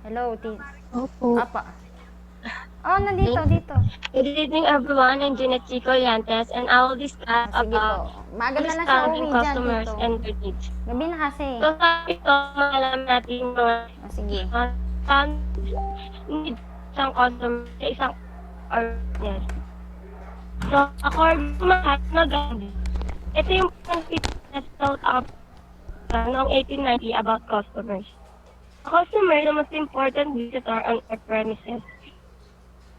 Hello, Opo. Apa. Oh, nandito, dito. Good evening everyone, I'm Jeanette Chico Yantes and I will discuss Sige po. about Maaga na lang siya understanding uwi dyan, customers dito. and their needs. Gabi na kasi. So sa ito, malaman natin yung mga Sige. needs ng customer sa isang business. So according to Mahatma Gandhi, ito yung na thought up noong 1890 about customers. A customer is the most important visitor on our premises.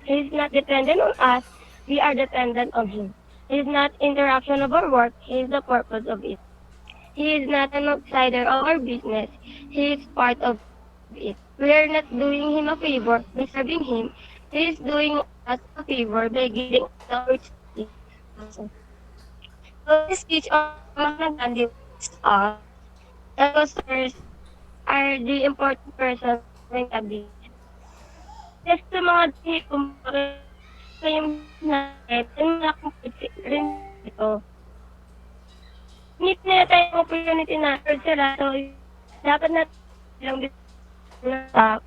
He is not dependent on us, we are dependent on him. He is not interaction of our work, he is the purpose of it. He is not an outsider of our business, he is part of it. We are not doing him a favor by serving him, he is doing us a favor by giving us the opportunity. So this speech of Mahatma Gandhi is the customers are the important person in a business. Just sa mga kumbaga kayong natin, yung mga rin ito. Need na tayong opportunity na sila, so dapat na lang na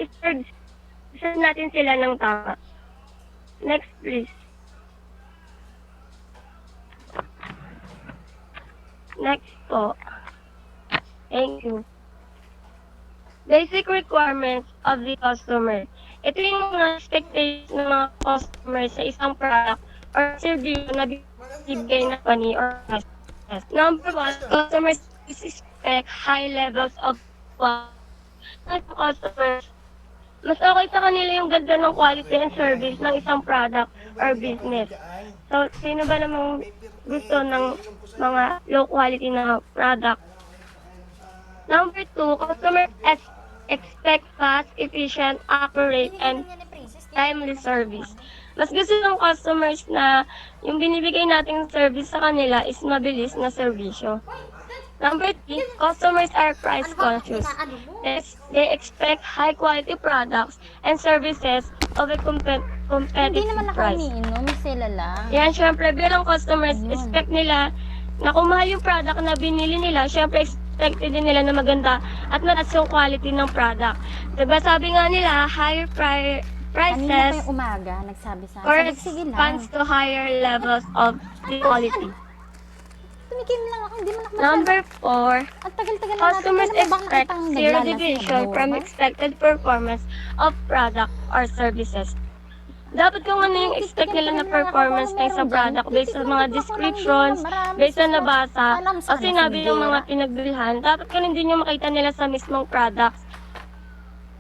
i-serve natin sila ng tama. Next please. Next po. Thank you. Basic requirements of the customer. Ito yung mga expectations ng mga customers sa isang product or service na bibigay ng company or business. Number one, customers expect high levels of quality. Customers, mas okay sa kanila yung ganda ng quality and service ng isang product or business. So, sino ba namang gusto ng mga low quality na product? Number two, customers expect fast, efficient, accurate, and timely service. Mas gusto ng customers na yung binibigay nating service sa kanila is mabilis na serbisyo. Number three, customers are price conscious. They expect high quality products and services of a Hindi competitive naman ako price. umiinom, sila lang. Yan, syempre, bilang customers, Yun. expect nila na kung mahal yung product na binili nila, syempre, expected din nila na maganda at mataas yung quality ng product. Diba, sabi nga nila, higher Kanina pa prices yung umaga, nagsabi sa akin. Sige lang. corresponds to higher levels of the quality. Tumikim lang ako, hindi mo nakamasyal. Number four, Ang tagal-tagal na natin. customers Kailan mo bang expect nakitang zero naglalasing? deviation Ano from ba? expected performance of product or services. Dapat kung ano yung expect nila na performance ng sa product based sa mga descriptions, based sa nabasa, o sinabi ng mga pinagbilhan, dapat ganun din yung makita nila sa mismong products.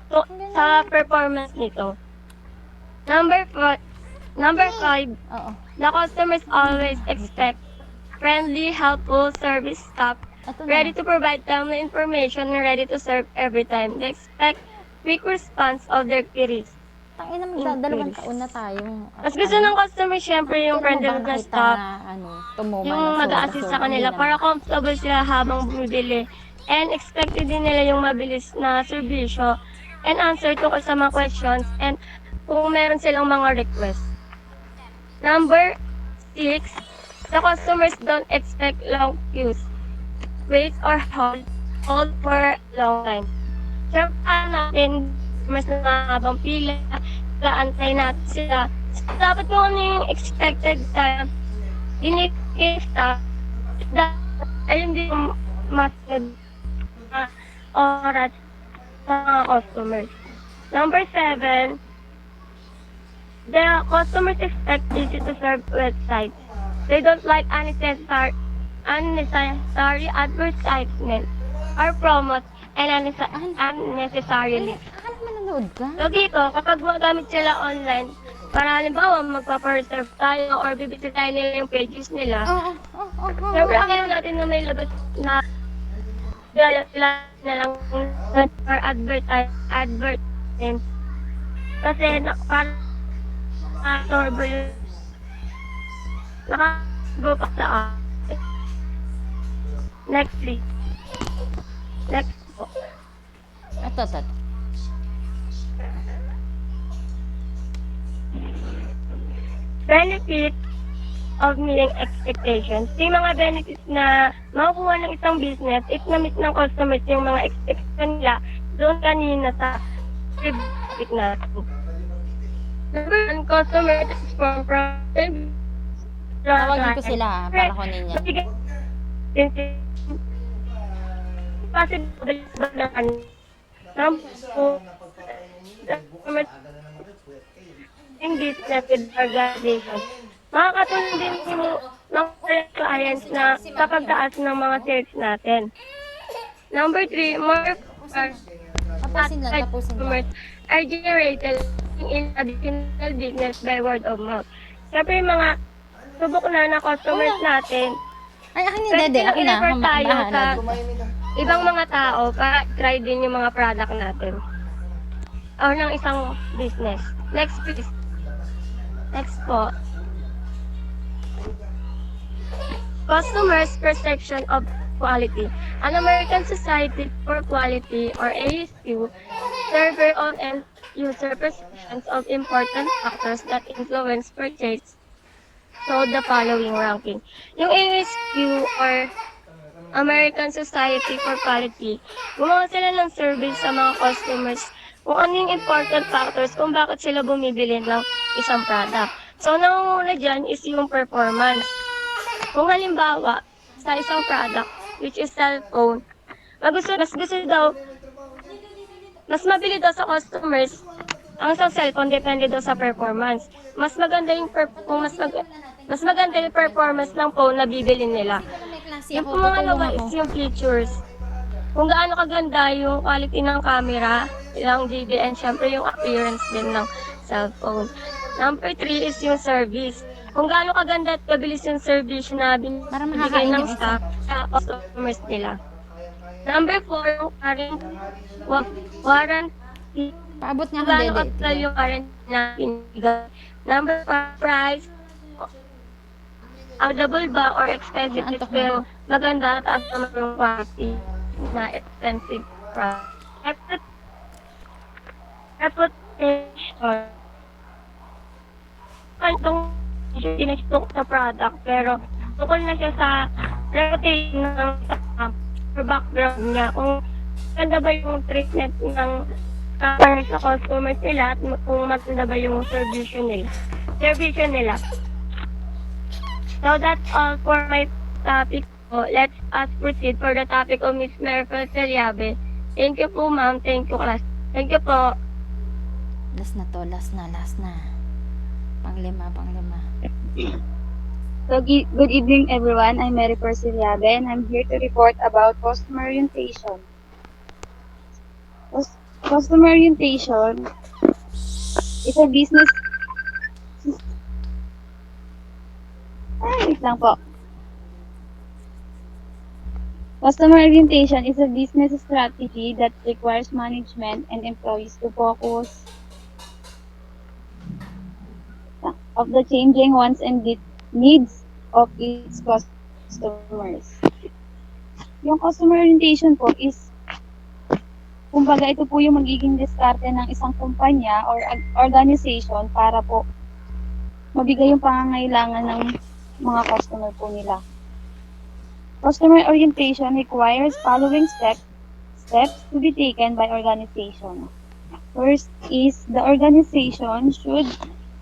So, sa performance nito. Number five, Oo. the customers always expect friendly, helpful service staff, Ito na. ready to provide timely information and ready to serve every time. They expect quick response of their queries. Tangina, dalawang taon na tayong... Mas gusto ng customer syempre yung friendly na staff, yung mag-a-assist sa kanila para comfortable sila habang bumibili. And expected din nila yung mabilis na serbisyo and answer tungkol sa mga questions and kung meron silang mga requests. Number 6, the customers don't expect long queues, wait or hold for long time. Siyempre natin mas nakabang pila, kaantay natin sila. So, dapat kung ano yung expected time, inikita, ayun din yung mas oras sa mga customers. Number 7, the customers expect easy to serve websites. They don't like unnecessary advertisement or promos and unnecessarily. Akala mo nanood ka? So dito, kapag magamit sila online, para halimbawa magpa-reserve tayo or bibisitahin nila yung pages nila, Oo. siyempre ayaw natin na may labas na gaya sila na lang or advertisement. Kasi parang sorbo yun. Naka-go pa sa Next please. Next po. Ito. Benefits of meeting expectations. Ito yung mga benefits na makukuha ng isang business if na-meet ng customers yung mga expectation nila doon kanina sa topic natin. Number one, customer transform from Tawagin ko sila ha, para kunin niya. Possible na number two, in business with organization. Makakatulong din yung mga clients na sa pagtaas ng mga sales natin. Number three, more Tapusin lang. customers are generated in additional business by word of mouth. Siyempre yung mga subok na customers natin, Ay, akin ni Dede. Akin na. i-refer tayo Bahala sa dito. ibang mga tao para try din yung mga product natin. Or ng isang business. Next please. Next po. Customers' perception of quality. An American Society for Quality or ASQ survey of end user perceptions of important factors that influence purchase. So the following ranking. Yung ASQ or American Society for Quality, gumawa sila ng survey sa mga customers kung ano yung important factors kung bakit sila bumibili ng isang product. So, nangunguna dyan is yung performance. Kung halimbawa, sa isang product, which is cellphone, mas mabili daw sa customers ang isang cellphone depende daw sa performance. Mas maganda yung mas maganda yung performance ng phone na bibili nila. May klase Yung ako. Tutulong pangalawa ako. is yung features. Kung gaano kaganda yung quality ng camera, ilang GB, and syempre yung appearance din ng cellphone. Number 3 is yung service. Kung gaano kaganda at kabilis yung service na Para binibigay makakain ng yung isa. staff sa customers nila. Number 4, yung current warranty. Paabot nga Kung ako, gaano Dede. katagal yung current na binibigay. Number 5, price. Affordable ba or expensive Naantok na pero ako. maganda at taas naman yung quality na expensive product. Reputation. Kantong sinistok sa product pero tukol na siya sa reputation ng or background niya. Kung maganda ba yung treatment ng sa customers nila at kung maganda ba yung service nila. So that's all for my topic po. Let's proceed for the topic of Ms. Miracle Celiabe. Thank you po, ma'am. Thank you, class. Thank you po. Last na to. Last na. Panglima. So, good evening, everyone. I'm Mary Persiliabe, and I'm here to report about customer orientation. Customer orientation is a business... wait lang po. Customer orientation is a business strategy that requires management and employees to focus of the changing wants and needs of its customers. Yung customer orientation po is, kumbaga ito po yung magiging diskarte ng isang kumpanya or organization para po mabigay yung pangangailangan ng mga customer po nila. Customer orientation requires following steps to be taken by organization. First is the organization should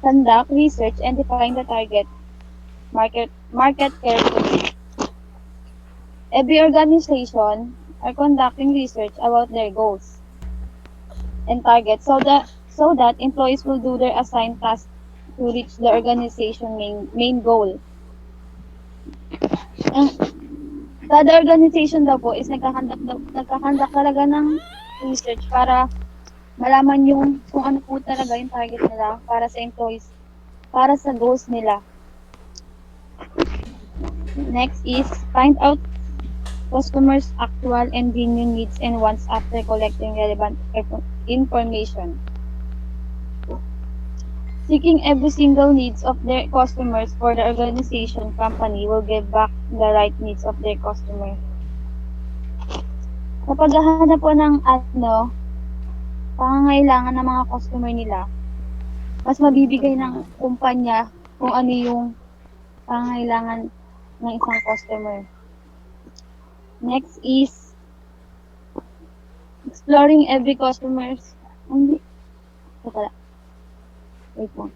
conduct research and define the target market carefully. Every organization are conducting research about their goals and targets so that employees will do their assigned tasks to reach the organization main goal. Kada organization daw po is nagkakandak talaga ng research para malaman yung kung ano po talaga yung target nila para sa employees, para sa goals nila. Next is find out customers' actual and genuine needs and wants after collecting relevant information. Seeking every single needs of their customers for the organization company will give back the right needs of their customer. Kapag hahanap po ng pangangailangan ng mga customer nila, mas mabibigay ng kumpanya kung ano yung pangangailangan ng isang customer. Next is exploring every customer's hindi. Ito pala. Wait lang.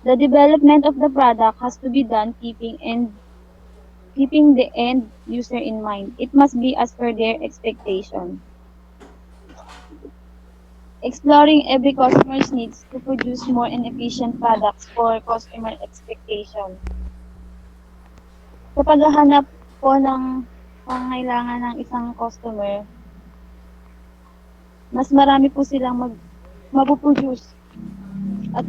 The development of the product has to be done keeping the end user in mind. It must be as per their expectation. Exploring every customer's needs to produce more and efficient products for customer expectation. Sa paghahanap po ng pangangailangan ng isang customer, mas marami po silang mapuproduce at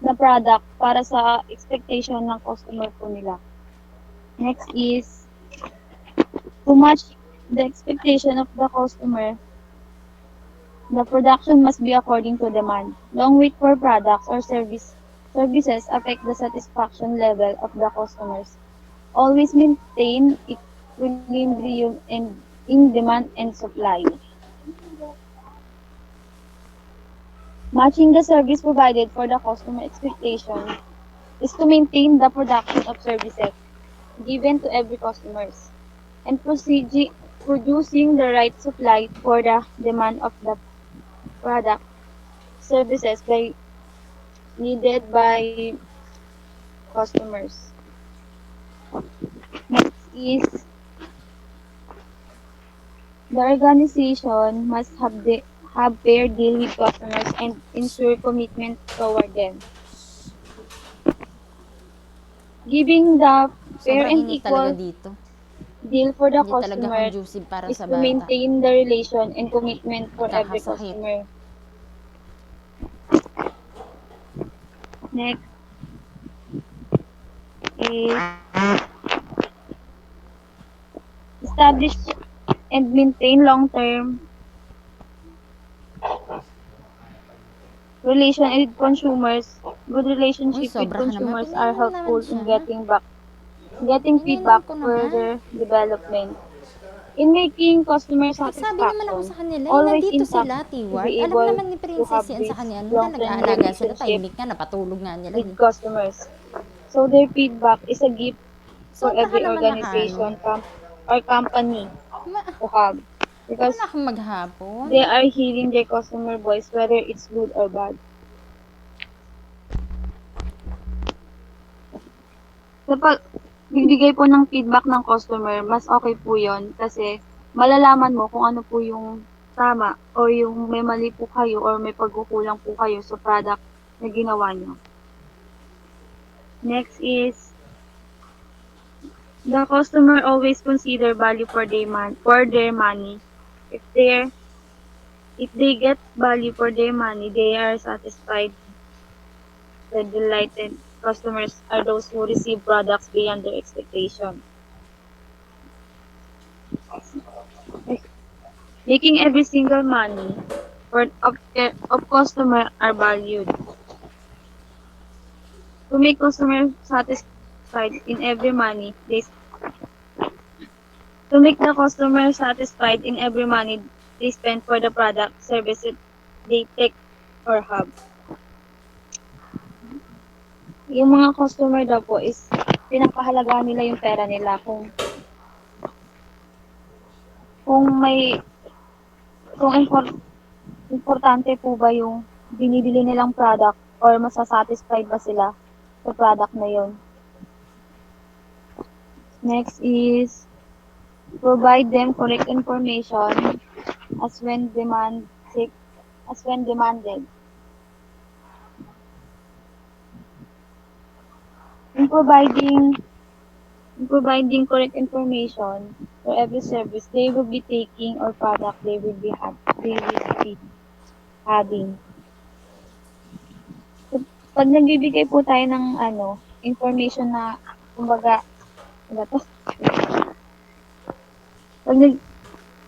na product para sa expectation ng customer po nila. Next is to match the expectation of the customer. The production must be according to demand. Long wait for products or services affect the satisfaction level of the customers. Always maintain equilibrium in demand and supply. Matching the service provided for the customer expectation is to maintain the production of services given to every customers and producing the right supply for the demand of the product services needed by customers. Next is the organization must have fair deal with customers and ensure commitment toward them. Giving the fair Sobrang and init talaga equal dito. deal for the Hindi talaga customer conducive para is sa to bata. maintain the relation and commitment for every Kakasakit. customer. Next is establish and maintain long-term relation with consumers. Good relationship Uy, with sobra ka naman. consumers are Uminom naman helpful in siya. getting Ininom feedback ko for naman. their development. In making customer Sabi naman ako satisfaction, sa kanila, always nandito intact sila, to T-Ward. be Alam able naman ni to Princess have yan sa this kanya. Ano na, long-term nag-aalaga sila, relationship tahimik nga, napatulog nga nila. with customers. So their feedback is a gift for Sobra ka every naman organization or company Ma- to have Ano because na akong maghapon? they are hearing their customer voice whether it's good or bad. Kapag bibigay po ng feedback ng customer, mas okay po yon kasi malalaman mo kung ano po yung tama o yung may mali po kayo or may pagkukulang po kayo sa product na ginawa nyo. Next is, the customer always consider value for their money. If they get value for their money, they are satisfied. The delighted customers are those who receive products beyond their expectation. Making every single money of customer are valued. To make customer satisfied in every money, to make the customer satisfied in every money they spend for the product, services they take or have. Yung mga customer daw po is pinapahalagaan nila yung pera nila kung may kung importante po ba yung binibili nilang product or masasatisfied ba sila sa product na yun. Next is provide them correct information as when demanded. In providing correct information for every service they will be taking or product they will be having. So, pag nagbibigay po tayo ng information na kumbaga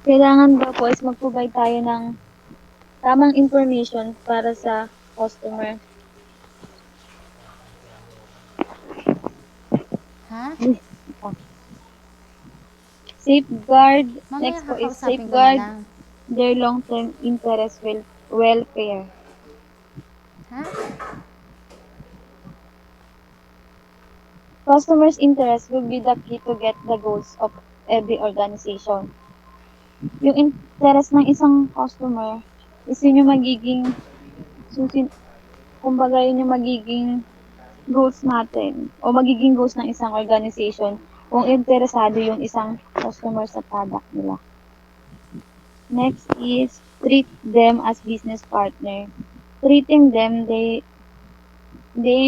kailangan ba po is mag-provide tayo ng tamang information para sa customer. Ha? Safeguard, Mamaya next po is kakausapin ko na safeguard lang. their long-term interest welfare. Ha? Customers' interest will be the key to get the goals of every organization. Yung interest ng isang customer is yun yung magiging kumbaga yun yung magiging goals natin o magiging goals ng isang organization kung interesado yung isang customer sa product nila. Next is treat them as business partner. Treating them, they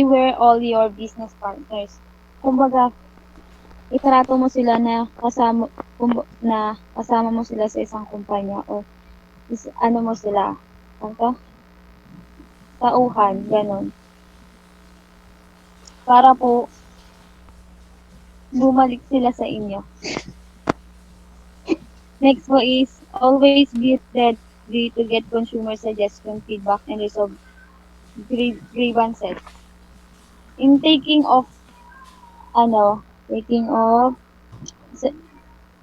were all your business partners. Kumbaga, itrato mo sila na kasama mo sila sa isang kumpanya o ano mo sila, tauhan, ganon. Para po bumalik sila sa inyo. Next po is always be ready to get consumer suggestion, feedback, and resolve grievances. In taking of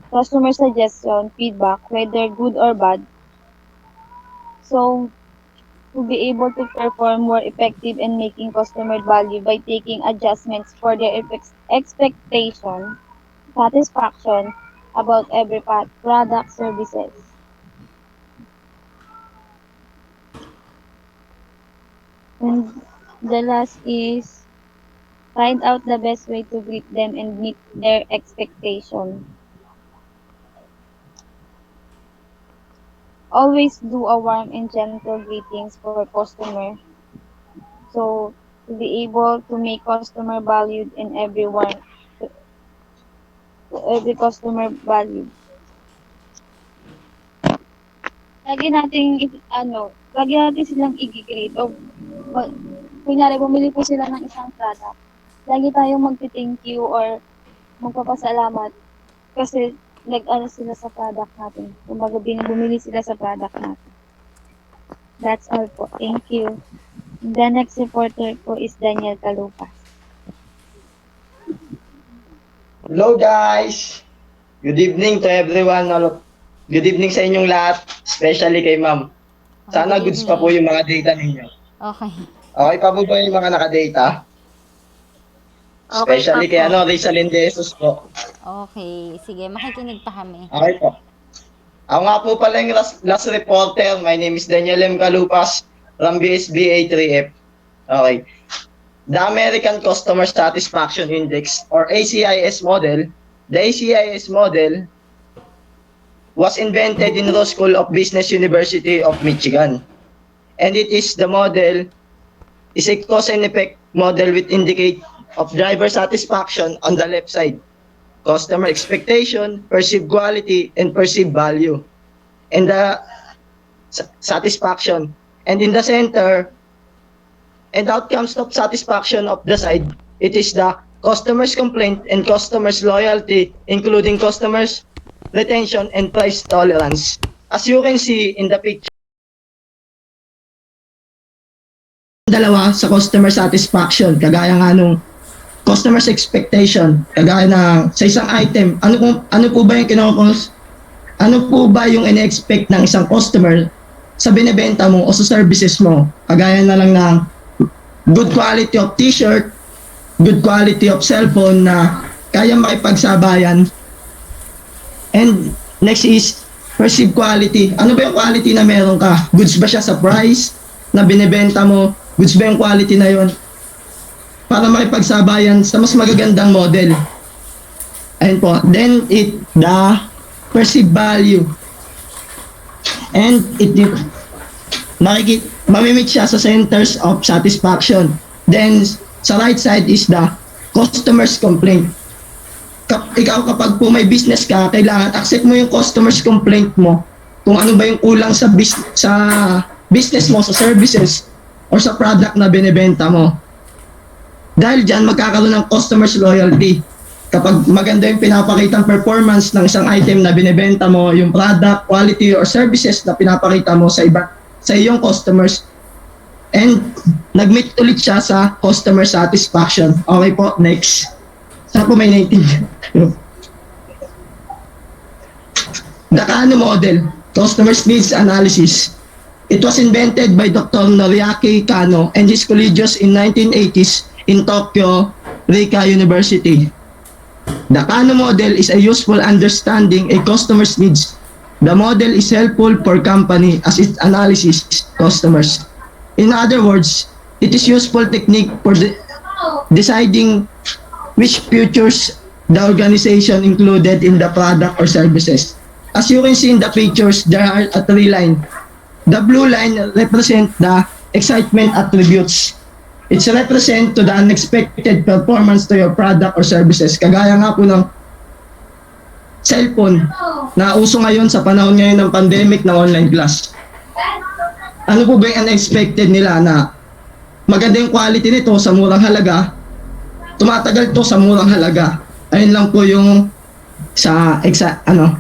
customer suggestion, feedback, whether good or bad, so to be able to perform more effective in making customer value by taking adjustments for their expectation, satisfaction about every product, services. And the last is find out the best way to greet them and meet their expectation. Always do a warm and gentle greetings for customer. So, to be able to make customer valued and every customer valued. Lagi natin silang i-greet o kunyari bumili po sila ng isang product. Lagi tayong magti-thank you or magpapasalamat kasi nag-ano sila sa product natin. Kumbaga bumili sila sa product natin. That's all po. Thank you. The next reporter po is Daniel Calupas. Hello guys! Good evening to everyone. Good evening sa inyong lahat, especially kay ma'am. Sana goods pa po yung mga data ninyo. Okay. Okay pa po ba yung mga nakadata? Especially kay Rizalyn De Jesus po. Okay. Sige, makikinig pa kami. Okay po. Ako nga po pala yung last reporter. My name is Daniel M. Calupas from BSBA 3F. Okay. The American Customer Satisfaction Index or ACIS model. The ACIS model was invented in Ross School of Business University of Michigan. And it is the model is a cause and effect model with indicate of driver satisfaction on the left side, customer expectation, perceived quality, and perceived value, and the satisfaction. And in the center, and outcomes of satisfaction of the side, it is the customer's complaint and customer's loyalty, including customer's retention and price tolerance. As you can see in the picture, dalawa sa customer satisfaction, kagaya nga nung customer's expectation, kagaya na sa isang item, ano po ba yung ine-expect ng isang customer sa binebenta mo o sa services mo? Kagaya na lang ng good quality of t-shirt, good quality of cellphone na kaya makipagsabayan. And next is perceived quality. Ano ba yung quality na meron ka? Goods ba siya sa price na binebenta mo? Goods ba yung quality na yon? Para makipagsabayan sa mas magagandang model. Ayun po. Then, the perceived value. And mamimit siya sa centers of satisfaction. Then, sa right side is the customer's complaint. Ikaw kapag po may business ka, kailangan accept mo yung customer's complaint mo. Kung ano ba yung kulang sa business mo, sa services, or sa product na binibenta mo. Dahil dyan, magkakaroon ng customer's loyalty. Kapag maganda yung pinapakitang performance ng isang item na binibenta mo, yung product, quality, or services na pinapakita mo sa iyong customers, and nag-meet ulit siya sa customer satisfaction. Okay po, next. Saan po may native? The Kano model, Customer's Needs Analysis. It was invented by Dr. Noriaki Kano and his colleagues in 1980s in Tokyo, Rica University. The Kano model is a useful understanding a customer's needs. The model is helpful for company as it analyzes customers. In other words, it is useful technique for deciding which features the organization included in the product or services. As you can see in the pictures, there are a 3 line. The blue line represent the excitement attributes. It's represent to the unexpected performance to your product or services. Kagaya nga po ng cellphone na uso ngayon sa panahon ngayon ng pandemic na online class. Ano po ba yung unexpected nila na maganda yung quality nito sa murang halaga, tumatagal to sa murang halaga. Ayun lang po yung sa excitement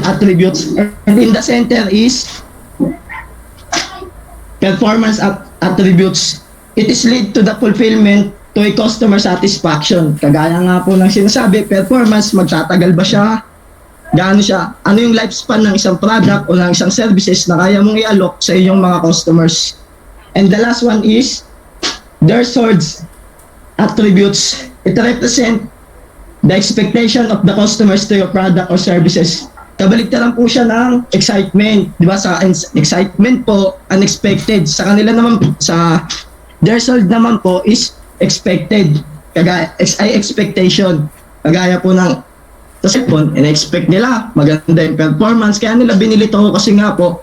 attributes. And in the center is performance attributes. It is lead to the fulfillment to a customer satisfaction. Kagaya nga po ng sinasabi, performance, magtatagal ba siya? Gaano siya? Ano yung lifespan ng isang product o ng isang services na kaya mong i-alok sa inyong mga customers? And the last one is their swords attributes. It represent the expectation of the customers to your product or services. Kabaligtaran po siya ng excitement. Di ba? Sa excitement po, unexpected. Sa kanila naman, sa their sold naman po is expected. Kagaya, expectation. Kagaya po ng sa cellphone, in-expect nila, maganda yung performance. Kaya nila binili to kasi nga po,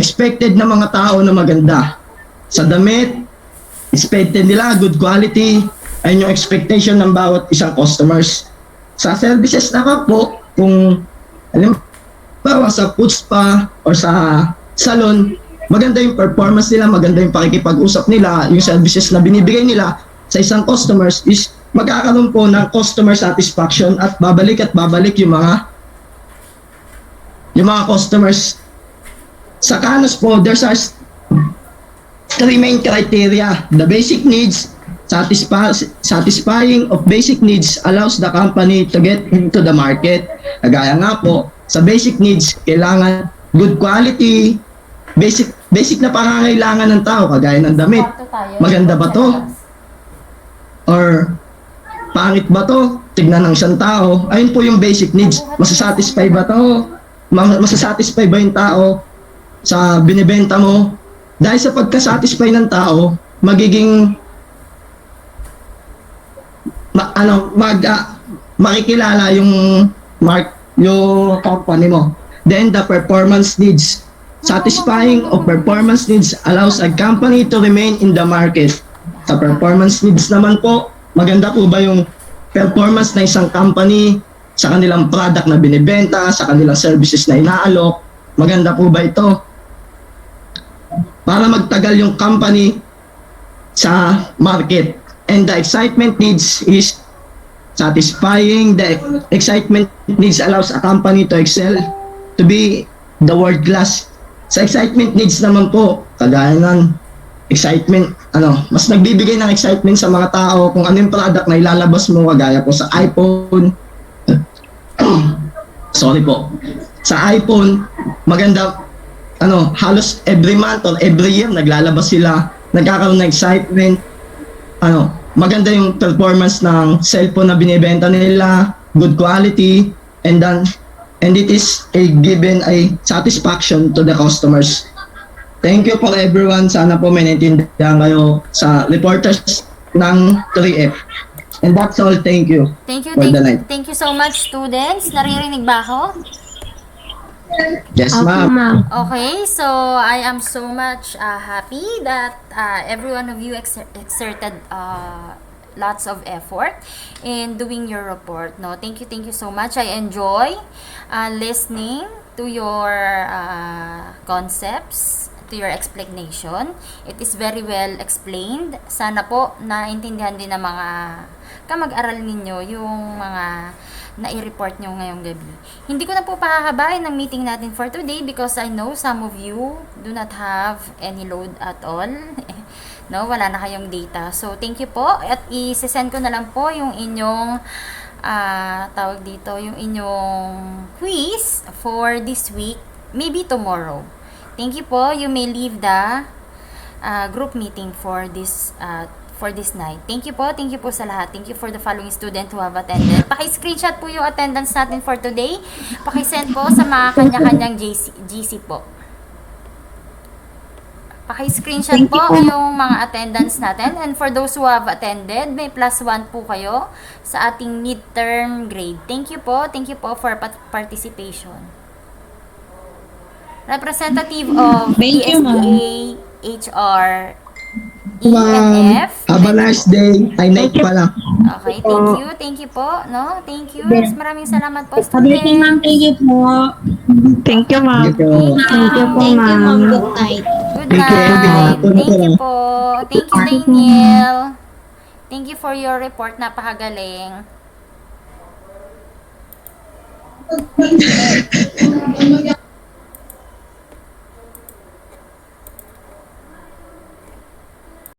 expected na mga tao na maganda. Sa damit, expected nila, good quality. Ayun yung expectation ng bawat isang customers. Sa services naman po, kung halimbawa sa food spa or sa salon, maganda yung performance nila, maganda yung pakikipag-usap nila, yung services na binibigay nila sa isang customers is magkakaroon po ng customer satisfaction at babalik yung mga customers. Sa Kanos po, there's 3 main criteria. The basic needs, satisfying of basic needs allows the company to get into the market. Kagaya nga po, sa basic needs, kailangan good quality, basic na pangangailangan ng tao, kagaya ng damit. Maganda ba to? Or pangit ba to? Tignan ng isang tao. Ayun po yung basic needs. Masasatisfy ba to? Masasatisfy ba yung tao sa binibenta mo? Dahil sa pagkasatisfy ng tao, magiging makikilala yung company mo. Then the performance needs. Satisfying of performance needs allows a company to remain in the market. Sa performance needs naman po, maganda po ba yung performance na isang company sa kanilang product na binibenta, sa kanilang services na inaalok? Maganda po ba ito? Para magtagal yung company sa market. And the excitement needs is satisfying. The excitement needs allows a company to excel, to be the world class. Sa excitement needs naman po, kagaya ng excitement, mas nagbibigay ng excitement sa mga tao kung ano yung product na ilalabas mo, kagaya po sa iPhone. Sorry po. Sa iPhone, maganda, halos every month or every year, naglalabas sila, nagkakaroon ng excitement. Maganda yung performance ng cellphone na binibenta nila, good quality, and it is given a satisfaction to the customers. Thank you for everyone. Sana po may naintindihan kayo sa reporters ng 3F. And that's all. Thank you. Thank you, for the night. thank you so much, students. Naririnig ba ako? Yes, ma'am. Okay, so I am so much happy that every one of you exerted lots of effort in doing your report. No, thank you so much. I enjoy listening to your concepts, to your explanation. It is very well explained. Sana po naintindihan din ng mga kamag-aral ninyo yung mga na-i-report nyo ngayong gabi. Hindi ko na po pahahabain ng meeting natin for today because I know some of you do not have any load at all. No, wala na kayong data. So, thank you po. At i-send ko na lang po yung inyong tawag dito, yung inyong quiz for this week, maybe tomorrow. Thank you po. You may leave the group meeting for this for this night. Thank you po sa lahat. Thank you for the following student who have attended. Paki-screenshot po yung attendance natin for today. Paki-send po sa mga kanya-kanyang GC po. Paki-screenshot po yung mga attendance natin. And for those who have attended, may +1 po kayo sa ating midterm grade. Thank you po for participation. Representative of PSDA, HR, Ma'am, ENF. have a nice day. Ay, night pala. Okay, thank you po, no? Thank you. Maraming salamat po, Pabilitin, ma'am. students. Thank you po. Thank you, ma'am. Thank you. Thank you po, ma'am. Good night. Good Thank you, night. everyone. Thank you po. Thank you, Daniel. Thank you for your report. Napakagaling.